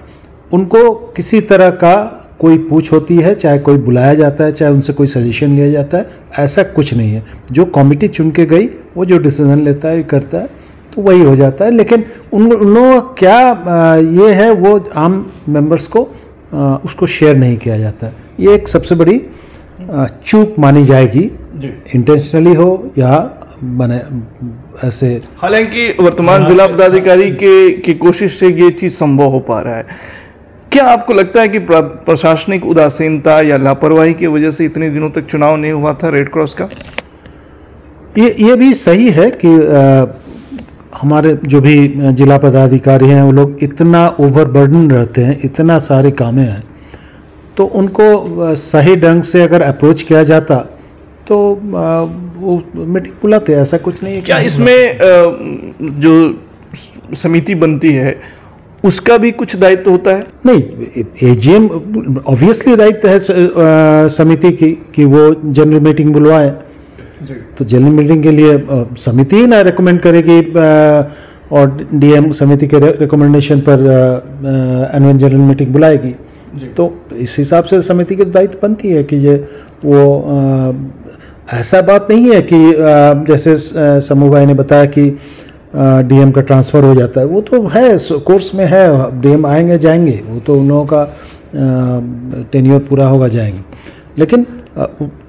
उनको किसी तरह का कोई पूछ होती है, चाहे कोई बुलाया जाता है, चाहे उनसे कोई सजेशन लिया जाता है, ऐसा कुछ नहीं है। जो कमेटी चुन के गई वो जो डिसीजन लेता है करता है तो वही हो जाता है। लेकिन उन लोगों क्या ये है वो आम मेंबर्स को उसको शेयर नहीं किया जाता है। ये एक सबसे बड़ी चूक मानी जाएगी, इंटेंशनली हो या बने ऐसे। हालांकि वर्तमान जिला पदाधिकारी की कोशिश से ये चीज़ संभव हो पा रहा है। क्या आपको लगता है कि प्रशासनिक उदासीनता या लापरवाही की वजह से इतने दिनों तक चुनाव नहीं हुआ था रेड क्रॉस का? ये भी सही है कि हमारे जो भी जिला पदाधिकारी हैं वो लोग इतना ओवरबर्डन रहते हैं, इतना सारे कामें हैं, तो उनको सही ढंग से अगर अप्रोच किया जाता तो वो मीटिंग बुलाते। ऐसा कुछ नहीं है। क्या इसमें जो समिति बनती है उसका भी कुछ दायित्व होता है? नहीं, एजीएम ऑब्वियसली दायित्व है समिति की कि वो जनरल मीटिंग बुलवाए। तो जनरल मीटिंग के लिए समिति ही ना रिकमेंड करेगी, और डीएम समिति के रिकमेंडेशन पर एनुअल जनरल मीटिंग बुलाएगी। तो इस हिसाब से समिति की दायित्व बनती है कि ये वो ऐसा बात नहीं है कि जैसे समूह भाई ने बताया कि डीएम का ट्रांसफ़र हो जाता है। वो तो है, कोर्स में है, डीएम आएंगे जाएंगे, वो तो उन लोगों का टेन्योर पूरा होगा जाएंगे। लेकिन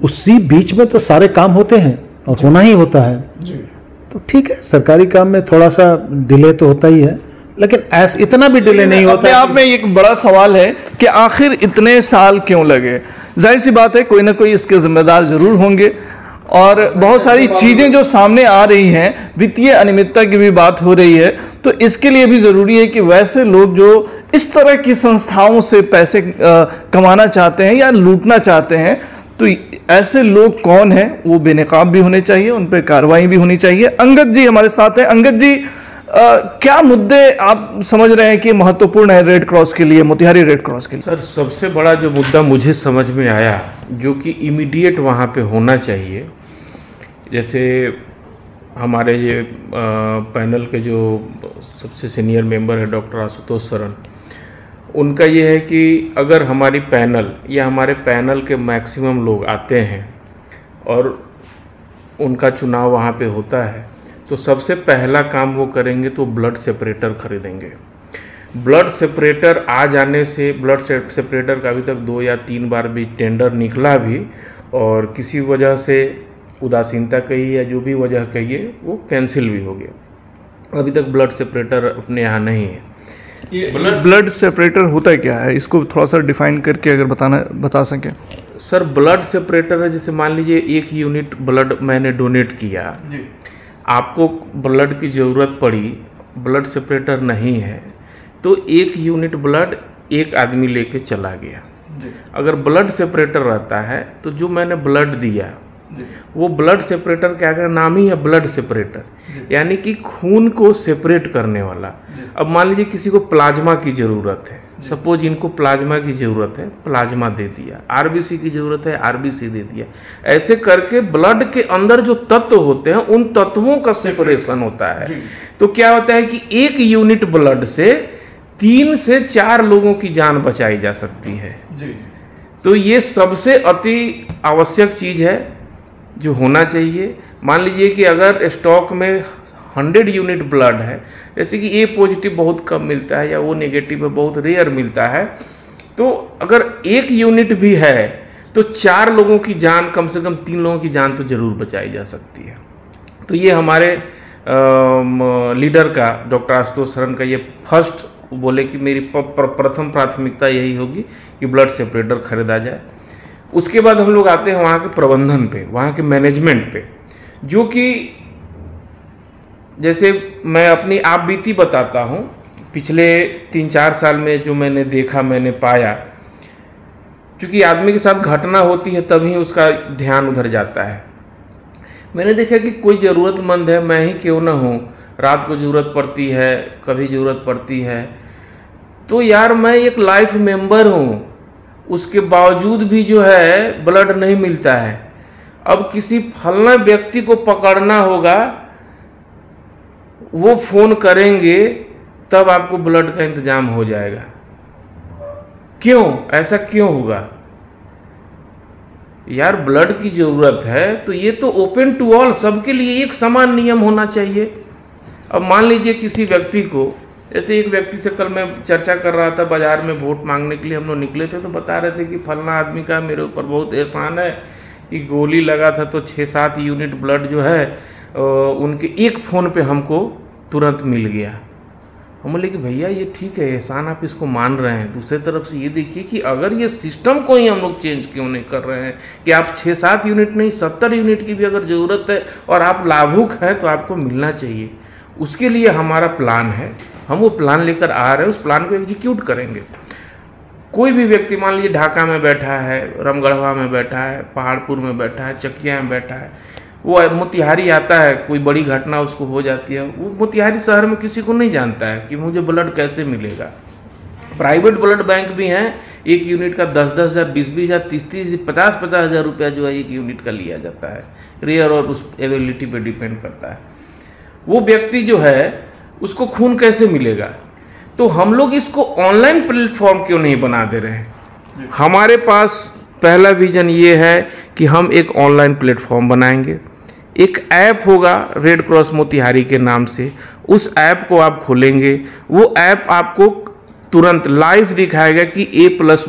उसी बीच में तो सारे काम होते हैं और होना ही होता है। तो ठीक है, सरकारी काम में थोड़ा सा डिले तो होता ही है, लेकिन ऐसा इतना भी डिले नहीं होता। अपने आप में एक बड़ा सवाल है कि आखिर इतने साल क्यों लगे? जाहिर सी बात है कोई ना कोई इसके जिम्मेदार जरूर होंगे, और बहुत सारी चीज़ें जो सामने आ रही हैं, वित्तीय अनियमितता की भी बात हो रही है, तो इसके लिए भी ज़रूरी है कि वैसे लोग जो इस तरह की संस्थाओं से पैसे कमाना चाहते हैं या लूटना चाहते हैं, तो ऐसे लोग कौन हैं, वो बेनकाब भी होने चाहिए, उन पर कार्रवाई भी होनी चाहिए। अंगद जी हमारे साथ हैं। अंगद जी, क्या मुद्दे आप समझ रहे हैं कि महत्वपूर्ण है रेड क्रॉस के लिए, मोतिहारी रेड क्रॉस के लिए? सर, सबसे बड़ा जो मुद्दा मुझे समझ में आया, जो कि इमीडिएट वहाँ पे होना चाहिए, जैसे हमारे ये पैनल के जो सबसे सीनियर मेंबर है डॉक्टर आशुतोष सरन, उनका ये है कि अगर हमारी पैनल या हमारे पैनल के मैक्सिमम लोग आते हैं और उनका चुनाव वहाँ पे होता है, तो सबसे पहला काम वो करेंगे तो ब्लड सेपरेटर खरीदेंगे। ब्लड सेपरेटर आ जाने से, ब्लड सेपरेटर का अभी तक 2 या 3 बार भी टेंडर निकला भी, और किसी वजह से उदासीनता कही या जो भी वजह कहिए, वो कैंसिल भी हो गया। अभी तक ब्लड सेपरेटर अपने यहाँ नहीं है। ब्लड सेपरेटर होता क्या है, इसको थोड़ा सा डिफाइन करके अगर बता सकें। सर, ब्लड सेपरेटर है, जैसे मान लीजिए 1 यूनिट ब्लड मैंने डोनेट किया जी, आपको ब्लड की ज़रूरत पड़ी, ब्लड सेपरेटर नहीं है, तो 1 यूनिट ब्लड एक आदमी लेके चला गया। अगर ब्लड सेपरेटर रहता है तो जो मैंने ब्लड दिया, वो ब्लड सेपरेटर क्या कर, नाम ही है ब्लड सेपरेटर, यानी कि खून को सेपरेट करने वाला। अब मान लीजिए किसी को प्लाज्मा की ज़रूरत है, सपोज इनको प्लाज्मा की ज़रूरत है, प्लाज्मा दे दिया, आरबीसी की ज़रूरत है, आरबीसी दे दिया। ऐसे करके ब्लड के अंदर जो तत्व होते हैं, उन तत्वों का सेपरेशन होता है। तो क्या होता है कि 1 यूनिट ब्लड से 3 से 4 लोगों की जान बचाई जा सकती है। तो ये सबसे अति आवश्यक चीज़ है जो होना चाहिए। मान लीजिए कि अगर स्टॉक में 100 यूनिट ब्लड है, जैसे कि ए पॉजिटिव बहुत कम मिलता है या ओ नेगेटिव बहुत रेयर मिलता है, तो अगर 1 यूनिट भी है तो 4 लोगों की जान, कम से कम 3 लोगों की जान तो जरूर बचाई जा सकती है। तो ये हमारे लीडर का, डॉक्टर आशुतोष सरन का, ये फर्स्ट बोले कि मेरी प्रथम प्राथमिकता यही होगी कि ब्लड सेपरेटर खरीदा जाए। उसके बाद हम लोग आते हैं वहाँ के प्रबंधन पे, वहाँ के मैनेजमेंट पे, जो कि जैसे मैं अपनी आप बीती बताता हूँ। पिछले 3-4 साल में जो मैंने देखा, मैंने पाया, क्योंकि आदमी के साथ घटना होती है तभी उसका ध्यान उधर जाता है। मैंने देखा कि कोई ज़रूरतमंद है, मैं ही क्यों ना हूँ, रात को ज़रूरत पड़ती है, कभी ज़रूरत पड़ती है, तो यार मैं एक लाइफ मेंबर हूँ, उसके बावजूद भी जो है ब्लड नहीं मिलता है। अब किसी फलना व्यक्ति को पकड़ना होगा, वो फ़ोन करेंगे तब आपको ब्लड का इंतजाम हो जाएगा। क्यों ऐसा क्यों होगा यार? ब्लड की ज़रूरत है तो ये तो ओपन टू ऑल, सबके लिए एक समान नियम होना चाहिए। अब मान लीजिए किसी व्यक्ति को, जैसे एक व्यक्ति से कल मैं चर्चा कर रहा था, बाज़ार में वोट मांगने के लिए हम लोग निकले थे, तो बता रहे थे कि फलना आदमी का मेरे ऊपर बहुत एहसान है कि गोली लगा था तो 6-7 यूनिट ब्लड जो है उनके एक फ़ोन पे हमको तुरंत मिल गया। हम बोले कि भैया ये ठीक है, एहसान आप इसको मान रहे हैं, दूसरी तरफ से ये देखिए कि अगर ये सिस्टम को ही हम लोग चेंज क्यों नहीं कर रहे हैं कि आप 6-7 यूनिट नहीं 70 यूनिट की भी अगर ज़रूरत है और आप लाभुक हैं तो आपको मिलना चाहिए। उसके लिए हमारा प्लान है, हम वो प्लान लेकर आ रहे हैं, उस प्लान को एग्जीक्यूट करेंगे। कोई भी व्यक्ति मान लीजिए ढाका में बैठा है, रामगढ़वा में बैठा है, पहाड़पुर में बैठा है, चकिया में बैठा है, वो मोतिहारी आता है, कोई बड़ी घटना उसको हो जाती है, वो मोतिहारी शहर में किसी को नहीं जानता है कि मुझे ब्लड कैसे मिलेगा। प्राइवेट ब्लड बैंक भी हैं, 1 यूनिट का 10-10 हज़ार, 20-20 हज़ार, 30-30, 50-50 हज़ार रुपया जो है 1 यूनिट का लिया जाता है। रेयर और उस अवेलेबिलिटी पे डिपेंड करता है। वो व्यक्ति जो है उसको खून कैसे मिलेगा? तो हम लोग इसको ऑनलाइन प्लेटफॉर्म क्यों नहीं बना दे रहे हैं? हमारे पास पहला विजन ये है कि हम एक ऑनलाइन प्लेटफॉर्म बनाएंगे। एक ऐप होगा रेड क्रॉस मोतिहारी के नाम से, उस ऐप को आप खोलेंगे, वो ऐप आपको तुरंत लाइव दिखाएगा कि A+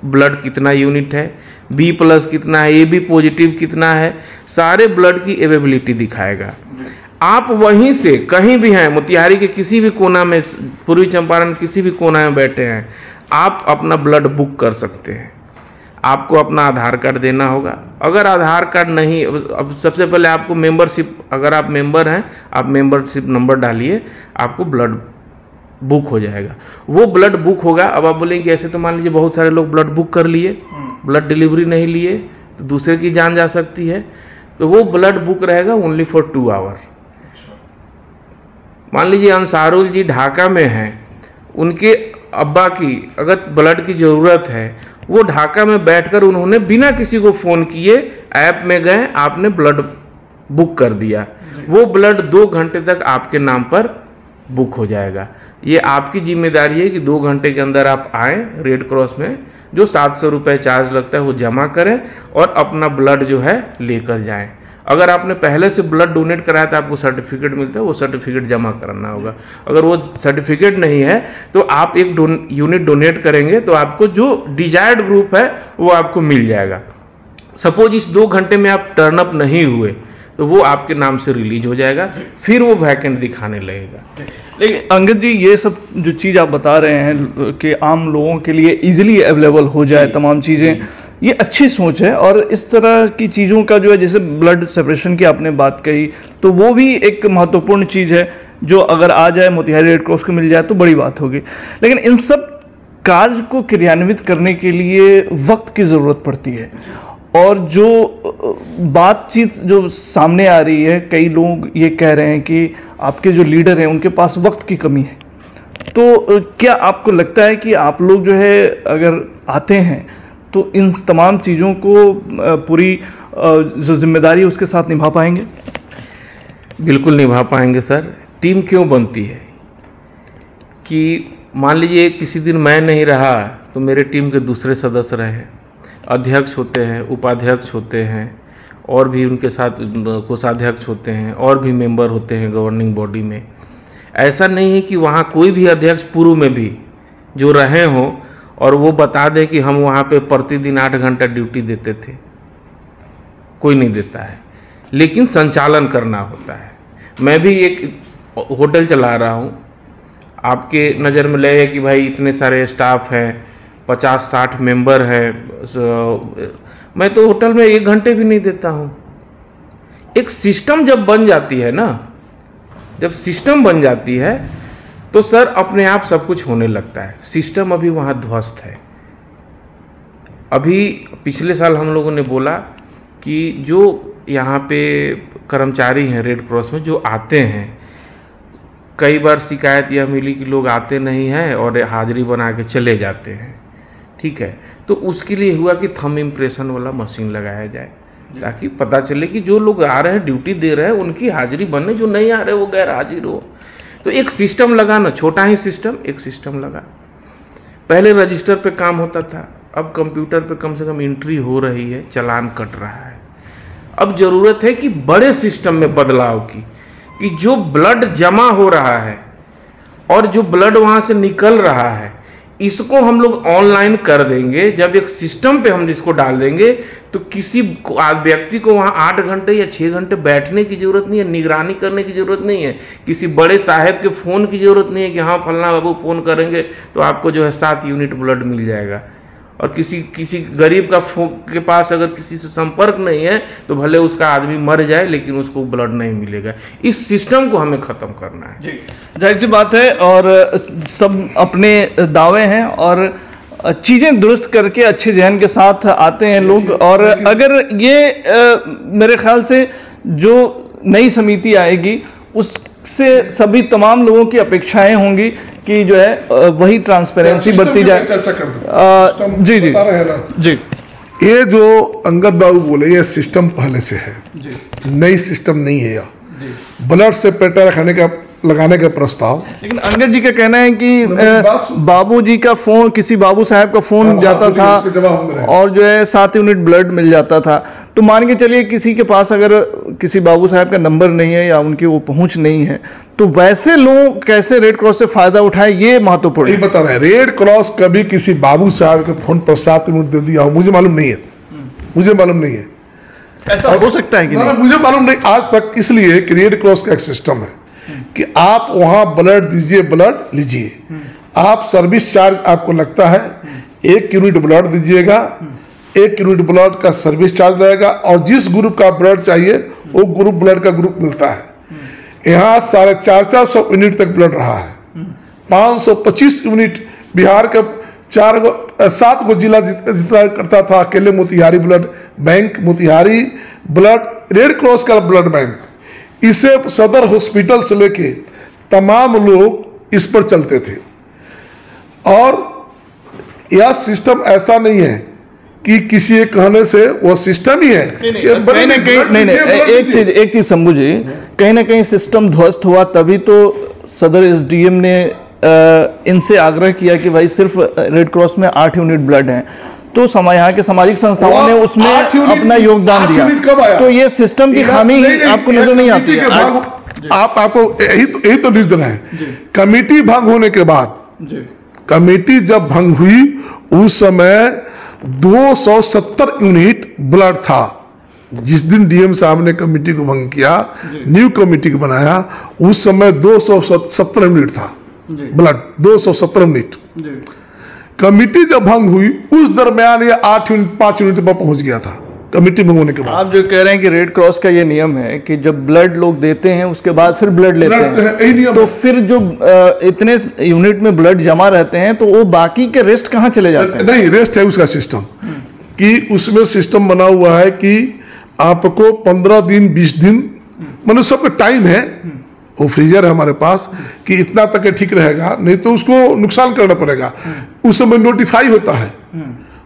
ब्लड कितना यूनिट है, B+ कितना है, AB पॉजिटिव कितना है, सारे ब्लड की अवेलेबिलिटी दिखाएगा। आप वहीं से कहीं भी हैं, मोतिहारी के किसी भी कोना में, पूर्वी चंपारण किसी भी कोना में बैठे हैं, आप अपना ब्लड बुक कर सकते हैं। आपको अपना आधार कार्ड देना होगा। अगर आधार कार्ड नहीं, अब सबसे पहले आपको मेंबरशिप, अगर आप मेंबर हैं आप मेंबरशिप नंबर डालिए, आपको ब्लड बुक हो जाएगा। वो ब्लड बुक होगा। अब आप बोलेंगे ऐसे तो मान लीजिए बहुत सारे लोग ब्लड बुक कर लिए, ब्लड डिलीवरी नहीं लिए, तो दूसरे की जान जा सकती है। तो वो ब्लड बुक रहेगा ओनली फॉर 2 आवर। मान लीजिए अंसारुल जी ढाका में हैं, उनके अब्बा की अगर ब्लड की ज़रूरत है, वो ढाका में बैठकर उन्होंने बिना किसी को फ़ोन किए ऐप में गए, आपने ब्लड बुक कर दिया, वो ब्लड 2 घंटे तक आपके नाम पर बुक हो जाएगा। ये आपकी जिम्मेदारी है कि 2 घंटे के अंदर आप आएँ रेड क्रॉस में, जो 700 रुपये चार्ज लगता है वो जमा करें और अपना ब्लड जो है लेकर जाएं। अगर आपने पहले से ब्लड डोनेट कराया तो आपको सर्टिफिकेट मिलता है, वो सर्टिफिकेट जमा कराना होगा। अगर वो सर्टिफिकेट नहीं है तो आप एक यूनिट डोनेट करेंगे तो आपको जो डिजायर्ड ग्रुप है वो आपको मिल जाएगा। सपोज इस 2 घंटे में आप टर्न अप नहीं हुए तो वो आपके नाम से रिलीज हो जाएगा, फिर वो वैकेंट दिखाने लगेगा। लेकिन अंगद जी, ये सब जो चीज़ आप बता रहे हैं कि आम लोगों के लिए इजीली अवेलेबल हो जाए तमाम चीज़ें, ये अच्छी सोच है। और इस तरह की चीज़ों का जो है, जैसे ब्लड सेपरेशन की आपने बात कही, तो वो भी एक महत्वपूर्ण चीज़ है जो अगर आ जाए मोतिहारी रेड क्रॉस को मिल जाए तो बड़ी बात होगी। लेकिन इन सब कार्य को क्रियान्वित करने के लिए वक्त की ज़रूरत पड़ती है, और जो बातचीत जो सामने आ रही है, कई लोग ये कह रहे हैं कि आपके जो लीडर हैं उनके पास वक्त की कमी है। तो क्या आपको लगता है कि आप लोग जो है अगर आते हैं तो इन तमाम चीज़ों को पूरी जो जिम्मेदारी है उसके साथ निभा पाएंगे? बिल्कुल निभा पाएंगे सर। टीम क्यों बनती है कि मान लीजिए किसी दिन मैं नहीं रहा तो मेरे टीम के दूसरे सदस्य रहे, अध्यक्ष होते हैं, उपाध्यक्ष होते हैं, और भी उनके साथ कोषाध्यक्ष होते हैं, और भी मेंबर होते हैं गवर्निंग बॉडी में। ऐसा नहीं है कि वहाँ कोई भी अध्यक्ष पूर्व में भी जो रहे हों और वो बता दें कि हम वहाँ पे प्रतिदिन 8 घंटा ड्यूटी देते थे, कोई नहीं देता है, लेकिन संचालन करना होता है। मैं भी एक होटल चला रहा हूँ, आपके नज़र में लगे कि भाई इतने सारे स्टाफ हैं, 50-60 मेंबर हैं, मैं तो होटल में 1 घंटे भी नहीं देता हूँ। एक सिस्टम जब बन जाती है ना, जब सिस्टम बन जाती है तो सर अपने आप सब कुछ होने लगता है। सिस्टम अभी वहाँ ध्वस्त है। अभी पिछले साल हम लोगों ने बोला कि जो यहाँ पे कर्मचारी हैं रेड क्रॉस में जो आते हैं, कई बार शिकायत यह मिली कि लोग आते नहीं हैं और हाजिरी बना के चले जाते हैं। ठीक है, तो उसके लिए हुआ कि थंब इम्प्रेशन वाला मशीन लगाया जाए ताकि पता चले कि जो लोग आ रहे हैं ड्यूटी दे रहे हैं उनकी हाजिरी बने, जो नहीं आ रहे वो गैर हाजिर हो। तो एक सिस्टम लगा ना, छोटा ही सिस्टम, एक सिस्टम लगा। पहले रजिस्टर पे काम होता था, अब कंप्यूटर पे कम से कम एंट्री हो रही है, चालान कट रहा है। अब ज़रूरत है कि बड़े सिस्टम में बदलाव की, कि जो ब्लड जमा हो रहा है और जो ब्लड वहाँ से निकल रहा है इसको हम लोग ऑनलाइन कर देंगे। जब एक सिस्टम पे हम इसको डाल देंगे तो किसी व्यक्ति को वहाँ 8 घंटे या 6 घंटे बैठने की ज़रूरत नहीं है, निगरानी करने की ज़रूरत नहीं है, किसी बड़े साहब के फ़ोन की ज़रूरत नहीं है कि हाँ फलना बाबू फ़ोन करेंगे तो आपको जो है 7 यूनिट ब्लड मिल जाएगा। और किसी गरीब के पास अगर किसी से संपर्क नहीं है तो भले उसका आदमी मर जाए लेकिन उसको ब्लड नहीं मिलेगा। इस सिस्टम को हमें ख़त्म करना है। जाहिर सी बात है, और सब अपने दावे हैं और चीज़ें दुरुस्त करके अच्छे जहन के साथ आते हैं लोग। और अगर ये मेरे ख्याल से जो नई समिति आएगी उससे सभी तमाम लोगों की अपेक्षाएं होंगी कि जो है वही ट्रांसपेरेंसी बढ़ती जाए। जी जी जी, ये जो अंगद बाबू बोले ये सिस्टम पहले से है, नई सिस्टम नहीं है। यह ब्लड सेपरेटर लगाने का प्रस्ताव, लेकिन अंगद जी का कहना है कि बाबू जी का फोन, किसी बाबू साहब का फोन जाता था और जो है 7 यूनिट ब्लड मिल जाता था। तो मान के चलिए किसी के पास अगर किसी बाबू साहब का नंबर नहीं है या उनकी वो पहुंच नहीं है तो वैसे लोग कैसे रेड क्रॉस से फायदा उठाए, ये महत्वपूर्ण है। बता रहे हैं रेड क्रॉस कभी किसी बाबू साहब के फोन पर 7 यूनिट दे दिया हो, मुझे मालूम नहीं है, मुझे मालूम नहीं है। ऐसा हो सकता है कि नहीं? मुझे मालूम नहीं आज तक, इसलिए कि रेड क्रॉस का एक सिस्टम है कि आप वहां ब्लड दीजिए, ब्लड लीजिए। आप सर्विस चार्ज आपको लगता है 1 यूनिट ब्लड दीजिएगा 1 यूनिट ब्लड का सर्विस चार्ज लगेगा, और जिस ग्रुप का ब्लड चाहिए वो ग्रुप ब्लड का ग्रुप मिलता है। यहाँ 450 यूनिट तक ब्लड रहा है। 525 यूनिट बिहार के 7 गो जिला जितना करता था अकेले Motihari blood bank, Motihari blood red cross का ब्लड बैंक, इसे सदर हॉस्पिटल से लेके तमाम लोग इस पर चलते थे। और यह सिस्टम ऐसा नहीं है कि किसी एक कहने से वो सिस्टम ही है। एक चीज शंभू जी, कहीं ना कहीं सिस्टम ध्वस्त हुआ, तभी तो सदर एसडीएम ने इनसे आग्रह किया कि भाई सिर्फ रेड क्रॉस में 8 यूनिट ब्लड हैं, तो यहाँ के सामाजिक संस्थाओं ने उसमें अपना योगदान दिया। तो ये सिस्टम की खामी आपको नजर नहीं आती है? आपको यही तो रीजन है। कमेटी भंग होने के बाद, कमेटी जब भंग हुई उस समय 270 यूनिट ब्लड था। जिस दिन डीएम साहब ने कमेटी को भंग किया, न्यू कमेटी को बनाया, उस समय 217 यूनिट था ब्लड, 217 यूनिट। कमेटी जब भंग हुई उस दरमियान ये 5 यूनिट पर पहुंच गया था कमेटी भंग होने के बाद। आप जो कह रहे हैं कि रेड क्रॉस का ये नियम है कि जब ब्लड लोग देते हैं उसके बाद फिर ब्लड लेते हैं, तो फिर जो इतने यूनिट में ब्लड जमा रहते हैं तो वो बाकी के रेस्ट कहाँ चले जाते हैं? नहीं, रेस्ट है उसका सिस्टम, कि उसमें सिस्टम बना हुआ है कि आपको 15 दिन 20 दिन, मतलब सबका टाइम है, वो फ्रीजर है हमारे पास कि इतना तक ठीक रहेगा, नहीं तो उसको नुकसान करना पड़ेगा। उस समय नोटिफाई होता है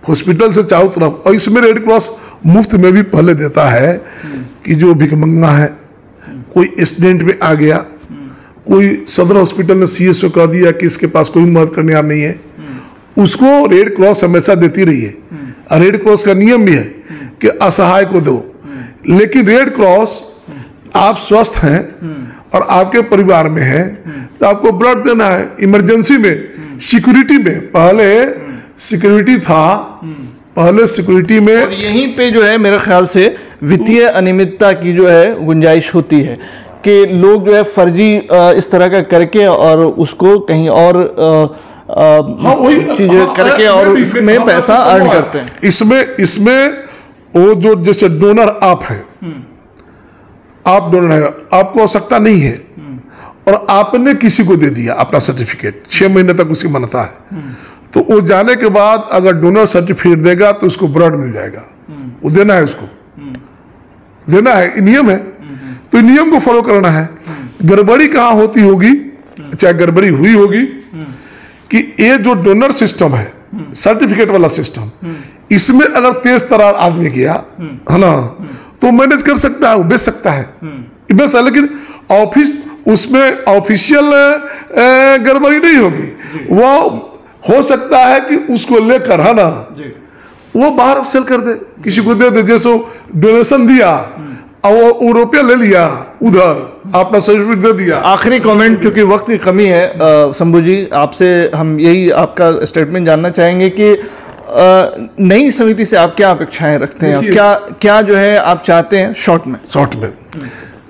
हॉस्पिटल से चारों तरफ। और इसमें रेड क्रॉस मुफ्त में भी पहले देता है कि जो भिखमंगा है, कोई एक्सीडेंट में आ गया, कोई सदर हॉस्पिटल ने सीएस को कह दिया कि इसके पास कोई मदद करने वाला नहीं है, उसको रेड क्रॉस हमेशा देती रही है। और रेड क्रॉस का नियम भी है कि असहाय को दो, लेकिन रेड क्रॉस आप स्वस्थ हैं और आपके परिवार में हैं तो आपको ब्लड देना है। इमरजेंसी में, सिक्योरिटी में, पहले सिक्योरिटी था, पहले सिक्योरिटी में, और यहीं पे जो है मेरे ख्याल से वित्तीय अनियमितता की जो है गुंजाइश होती है कि लोग जो है फर्जी इस तरह का करके और उसको कहीं और चीजें करके और उसमें पैसा अर्न करते हैं। इसमें वो जो जैसे डोनर आप हैं, आप डोनर है, आपको आवश्यकता नहीं है और आपने किसी को दे दिया अपना सर्टिफिकेट, 6 महीने तक उसकी मान्यता है, तो वो जाने के बाद अगर डोनर सर्टिफिकेट देगा तो उसको ब्लड मिल जाएगा। वो देना है, उसको देना है, नियम है। तो नियम को फॉलो करना है। गड़बड़ी कहाँ होती होगी, चाहे गड़बड़ी हुई होगी कि ये जो डोनर सिस्टम है, सर्टिफिकेट वाला सिस्टम, इसमें अगर तेज तरार आदमी गया है ना, तो मैनेज कर सकता है, वो बेच सकता है, बेच, लेकिन ऑफिस उसमें ऑफिशियल गड़बड़ी नहीं होगी। वो हो सकता है कि उसको लेकर, है ना, वो बाहर सेल कर दे, किसी को दे दे, जैसे डोनेशन दिया और वो रुपया ले लिया, उधर अपना सर्टिफिकेट दे दिया। आखिरी कमेंट, चूंकि वक्त की कमी है, शंभू जी आपसे हम यही आपका स्टेटमेंट जानना चाहेंगे कि नई समिति से आप क्या अपेक्षाएं रखते हैं, क्या जो है आप चाहते हैं शॉर्ट में?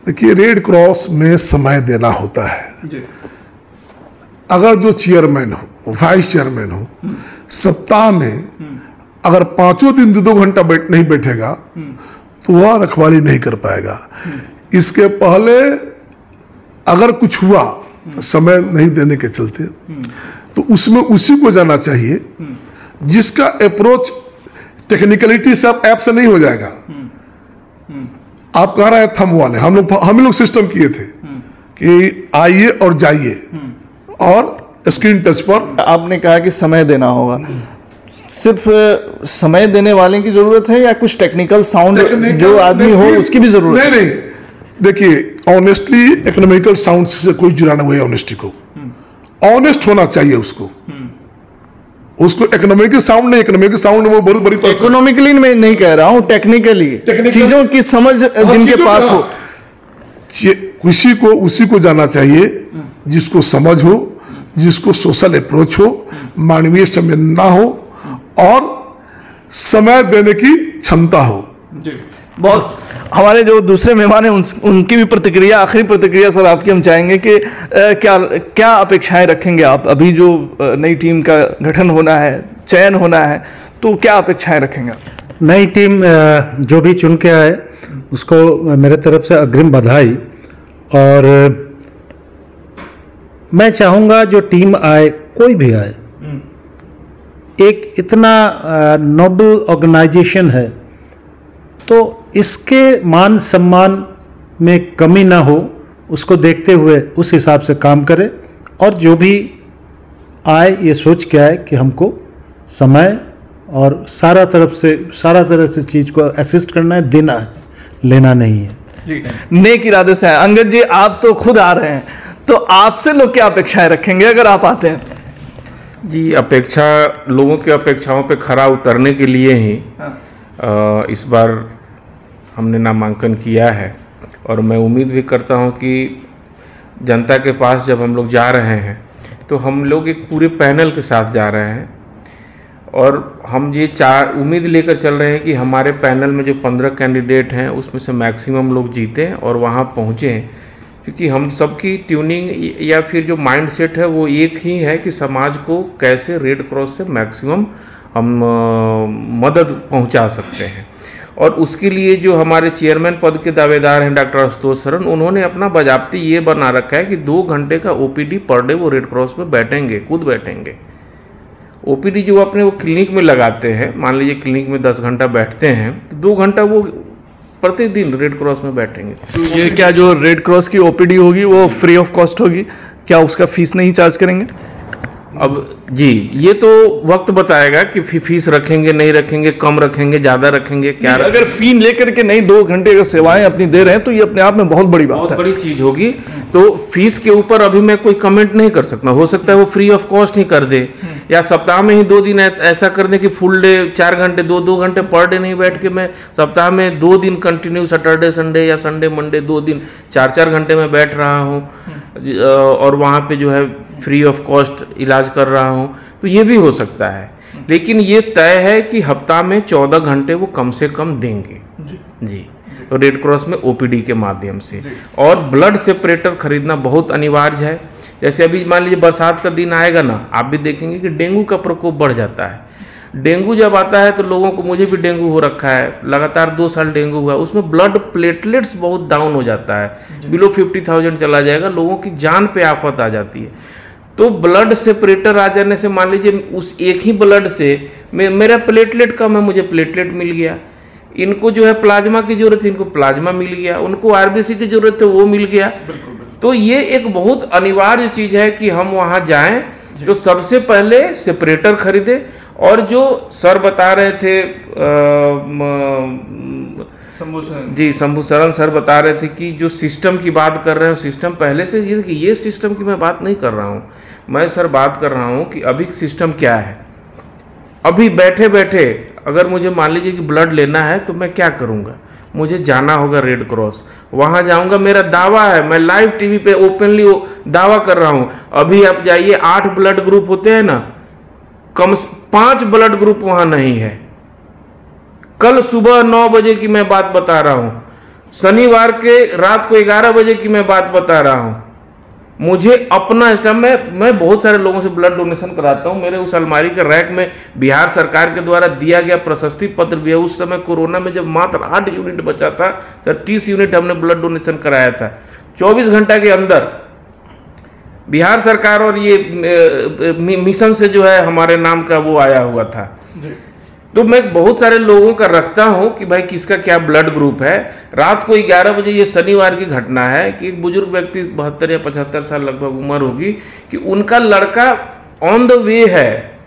देखिए, रेड क्रॉस में समय देना होता है। अगर जो चेयरमैन हो, वाइस चेयरमैन हो, सप्ताह में अगर 5 दिन 2 घंटा नहीं बैठेगा तो वह रखवाली नहीं कर पाएगा। इसके पहले अगर कुछ हुआ समय नहीं देने के चलते, तो उसमें उसी को जाना चाहिए जिसका अप्रोच टेक्निकलिटी सब ऐप से नहीं हो जाएगा। आप कह रहे हैं थंब वाले, हम लोग सिस्टम किए थे कि आइए और जाइए और स्क्रीन टच पर। आपने कहा कि समय देना होगा, सिर्फ समय देने वाले की जरूरत है या कुछ टेक्निकल साउंड जो आदमी हो उसकी भी जरूरत है? नहीं, देखिए, ऑनेस्टली इकोनॉमिकल साउंड से कोई जुड़ाना हुआ है। ऑनेस्टी को, ऑनेस्ट होना चाहिए उसको इकोनॉमिकल साउंड नहीं, इकोनॉमिकल साउंड वो बहुत बड़ी, इकोनॉमिकली मैं नहीं कह रहा हूं, टेक्निकली चीजों की समझ जिनके पास हो, उसी को जाना चाहिए जिसको समझ हो, जिसको सोशल अप्रोच हो, मानवीय संवेदना हो और समय देने की क्षमता हो। बॉस, हमारे जो दूसरे मेहमान हैं उनकी भी प्रतिक्रिया, आखिरी प्रतिक्रिया सर आपकी हम चाहेंगे कि क्या अपेक्षाएं रखेंगे आप? अभी जो नई टीम का गठन होना है, चयन होना है, तो क्या अपेक्षाएं रखेंगे? नई टीम जो भी चुन के आए उसको मेरे तरफ से अग्रिम बधाई। और मैं चाहूँगा जो टीम आए, कोई भी आए, एक इतना नोबल ऑर्गेनाइजेशन है तो इसके मान सम्मान में कमी ना हो, उसको देखते हुए उस हिसाब से काम करे। और जो भी आए ये सोच के आए कि हमको समय और सारा तरह से चीज़ को असिस्ट करना है, देना है, लेना नहीं है। जी, नेक इरादे से आए। अंगद जी, आप तो खुद आ रहे हैं, तो आपसे लोग क्या अपेक्षाएं रखेंगे अगर आप आते हैं? जी, अपेक्षा, लोगों की अपेक्षाओं पे खरा उतरने के लिए ही इस बार हमने नामांकन किया है। और मैं उम्मीद भी करता हूं कि जनता के पास जब हम लोग जा रहे हैं तो हम लोग एक पूरे पैनल के साथ जा रहे हैं। और हम ये उम्मीद लेकर चल रहे हैं कि हमारे पैनल में जो 15 कैंडिडेट हैं उसमें से मैक्सिमम लोग जीतें और वहाँ पहुँचें, क्योंकि हम सबकी ट्यूनिंग या फिर जो माइंड सेट है वो एक ही है कि समाज को कैसे रेड क्रॉस से मैक्सिमम हम मदद पहुँचा सकते हैं। और उसके लिए जो हमारे चेयरमैन पद के दावेदार हैं डॉक्टर आशुतोष सरन, उन्होंने अपना बाजाप्ती ये बना रखा है कि 2 घंटे का ओपीडी पर डे वो रेड क्रॉस में बैठेंगे, खुद बैठेंगे। ओपीडी जो अपने वो क्लिनिक में लगाते हैं, मान लीजिए क्लिनिक में 10 घंटा बैठते हैं तो 2 घंटा वो प्रतिदिन रेड क्रॉस में बैठेंगे। तो ये क्या जो रेड क्रॉस की ओपीडी होगी वो फ्री ऑफ कॉस्ट होगी? क्या उसका फीस नहीं चार्ज करेंगे? अब जी, ये तो वक्त बताएगा कि फीस रखेंगे नहीं रखेंगे, कम रखेंगे, ज़्यादा रखेंगे, क्या अगर फी लेकर के नहीं 2 घंटे अगर सेवाएं अपनी दे रहे हैं तो ये अपने आप में बहुत बड़ी बात है, बहुत बड़ी चीज़ होगी। तो फीस के ऊपर अभी मैं कोई कमेंट नहीं कर सकता। हो सकता है वो फ्री ऑफ कॉस्ट ही कर दे, या सप्ताह में ही 2 दिन ऐसा कर दे कि फुल डे 4 घंटे 2 घंटे पर डे नहीं बैठ के मैं सप्ताह में 2 दिन कंटिन्यू, सैटरडे संडे या संडे मंडे 2 दिन 4 घंटे में बैठ रहा हूँ और वहाँ पे जो है फ्री ऑफ कॉस्ट इलाज कर रहा हूँ, तो ये भी हो सकता है। लेकिन ये तय है कि हफ्ता में 14 घंटे वो कम से कम देंगे जी, रेड क्रॉस में ओपीडी के माध्यम से। और ब्लड सेपरेटर खरीदना बहुत अनिवार्य है। जैसे अभी मान लीजिए बरसात का दिन आएगा ना, आप भी देखेंगे कि डेंगू का प्रकोप बढ़ जाता है। डेंगू जब आता है तो लोगों को, मुझे भी डेंगू हो रखा है, लगातार 2 साल डेंगू हुआ, उसमें ब्लड प्लेटलेट्स बहुत डाउन हो जाता है, बिलो 50,000 चला जाएगा, लोगों की जान पे आफत आ जाती है। तो ब्लड सेपरेटर आ जाने से, मान लीजिए उस एक ही ब्लड से मेरा प्लेटलेट कम है, मुझे प्लेटलेट मिल गया, इनको जो है प्लाज्मा की जरूरत है, इनको प्लाज्मा मिल गया, उनको आरबीसी की जरूरत है, वो मिल गया। तो ये एक बहुत अनिवार्य चीज है कि हम वहां जाएं तो सबसे पहले सेपरेटर खरीदे। और जो सर बता रहे थे शंभू शरण सर बता रहे थे कि जो सिस्टम की बात कर रहे हैं, सिस्टम पहले से ये सिस्टम की मैं बात नहीं कर रहा हूँ, मैं सर बात कर रहा हूँ कि अभी सिस्टम क्या है। अभी बैठे बैठे अगर मुझे मान लीजिए कि ब्लड लेना है तो मैं क्या करूँगा, मुझे जाना होगा रेड क्रॉस, वहाँ जाऊँगा, मेरा दावा है, मैं लाइव टीवी पे ओपनली दावा कर रहा हूँ। अभी आप जाइए, 8 ब्लड ग्रुप होते हैं ना, कम 5 ब्लड ग्रुप वहाँ नहीं है। कल सुबह 9 बजे की मैं बात बता रहा हूँ, शनिवार के रात को 11 बजे की मैं बात बता रहा हूँ। मुझे अपना स्टाफ, मैं बहुत सारे लोगों से ब्लड डोनेशन कराता हूँ। मेरे उस अलमारी के रैक में बिहार सरकार के द्वारा दिया गया प्रशस्ति पत्र भी है। उस समय कोरोना में जब मात्र 8 यूनिट बचा था सर, 30 यूनिट हमने ब्लड डोनेशन कराया था। 24 घंटा के अंदर बिहार सरकार और ये मिशन से जो है हमारे नाम का वो आया हुआ था। तो मैं बहुत सारे लोगों का रखता हूं कि भाई किसका क्या ब्लड ग्रुप है। रात को 11 बजे, ये शनिवार की घटना है कि एक बुजुर्ग व्यक्ति 72 या 75 साल लगभग उम्र होगी, कि उनका लड़का ऑन द वे है,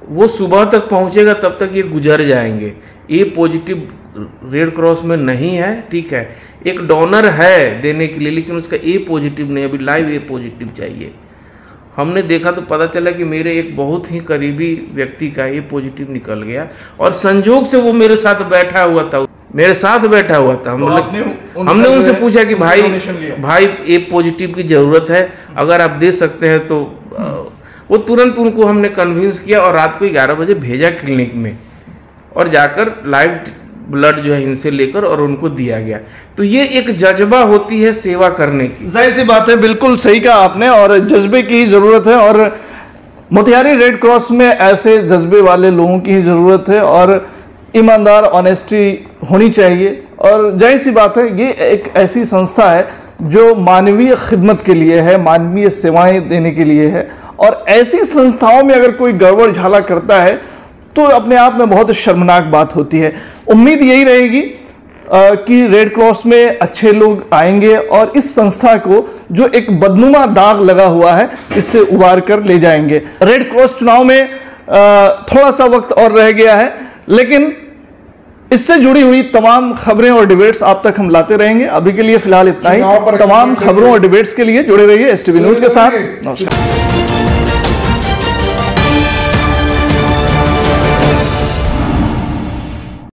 वो सुबह तक पहुंचेगा, तब तक ये गुजर जाएंगे। ए पॉजिटिव रेड क्रॉस में नहीं है, ठीक है, एक डोनर है देने के लिए, लेकिन उसका ए पॉजिटिव नहीं, अभी लाइव ए पॉजिटिव चाहिए। हमने देखा तो पता चला कि मेरे एक बहुत ही करीबी व्यक्ति का ए पॉजिटिव निकल गया, और संजोग से वो मेरे साथ बैठा हुआ था, हमने उनसे पूछा कि भाई ए पॉजिटिव की ज़रूरत है, अगर आप दे सकते हैं तो वो तुरंत उनको हमने कन्विंस किया और रात को 11 बजे भेजा क्लिनिक में, और जाकर लाइव ब्लड जो है इनसे लेकर और उनको दिया गया। तो ये एक जज्बा होती है सेवा करने की। जाहिर सी बात है, बिल्कुल सही कहा आपने, और जज्बे की ही ज़रूरत है, और मोतिहारी रेड क्रॉस में ऐसे जज्बे वाले लोगों की ही ज़रूरत है। और ईमानदार, ऑनेस्टी होनी चाहिए। और जाहिर सी बात है, ये एक ऐसी संस्था है जो मानवीय खिदमत के लिए है, मानवीय सेवाएं देने के लिए है, और ऐसी संस्थाओं में अगर कोई गड़बड़ झाला करता है तो अपने आप में बहुत शर्मनाक बात होती है। उम्मीद यही रहेगी कि रेड क्रॉस में अच्छे लोग आएंगे और इस संस्था को जो एक बदनुमा दाग लगा हुआ है इससे उबार कर ले जाएंगे। रेड क्रॉस चुनाव में थोड़ा सा वक्त और रह गया है, लेकिन इससे जुड़ी हुई तमाम खबरें और डिबेट्स आप तक हम लाते रहेंगे। अभी के लिए फिलहाल इतना ही। तमाम खबरों और डिबेट्स के लिए जुड़े रहिए STV न्यूज के साथ। नमस्कार।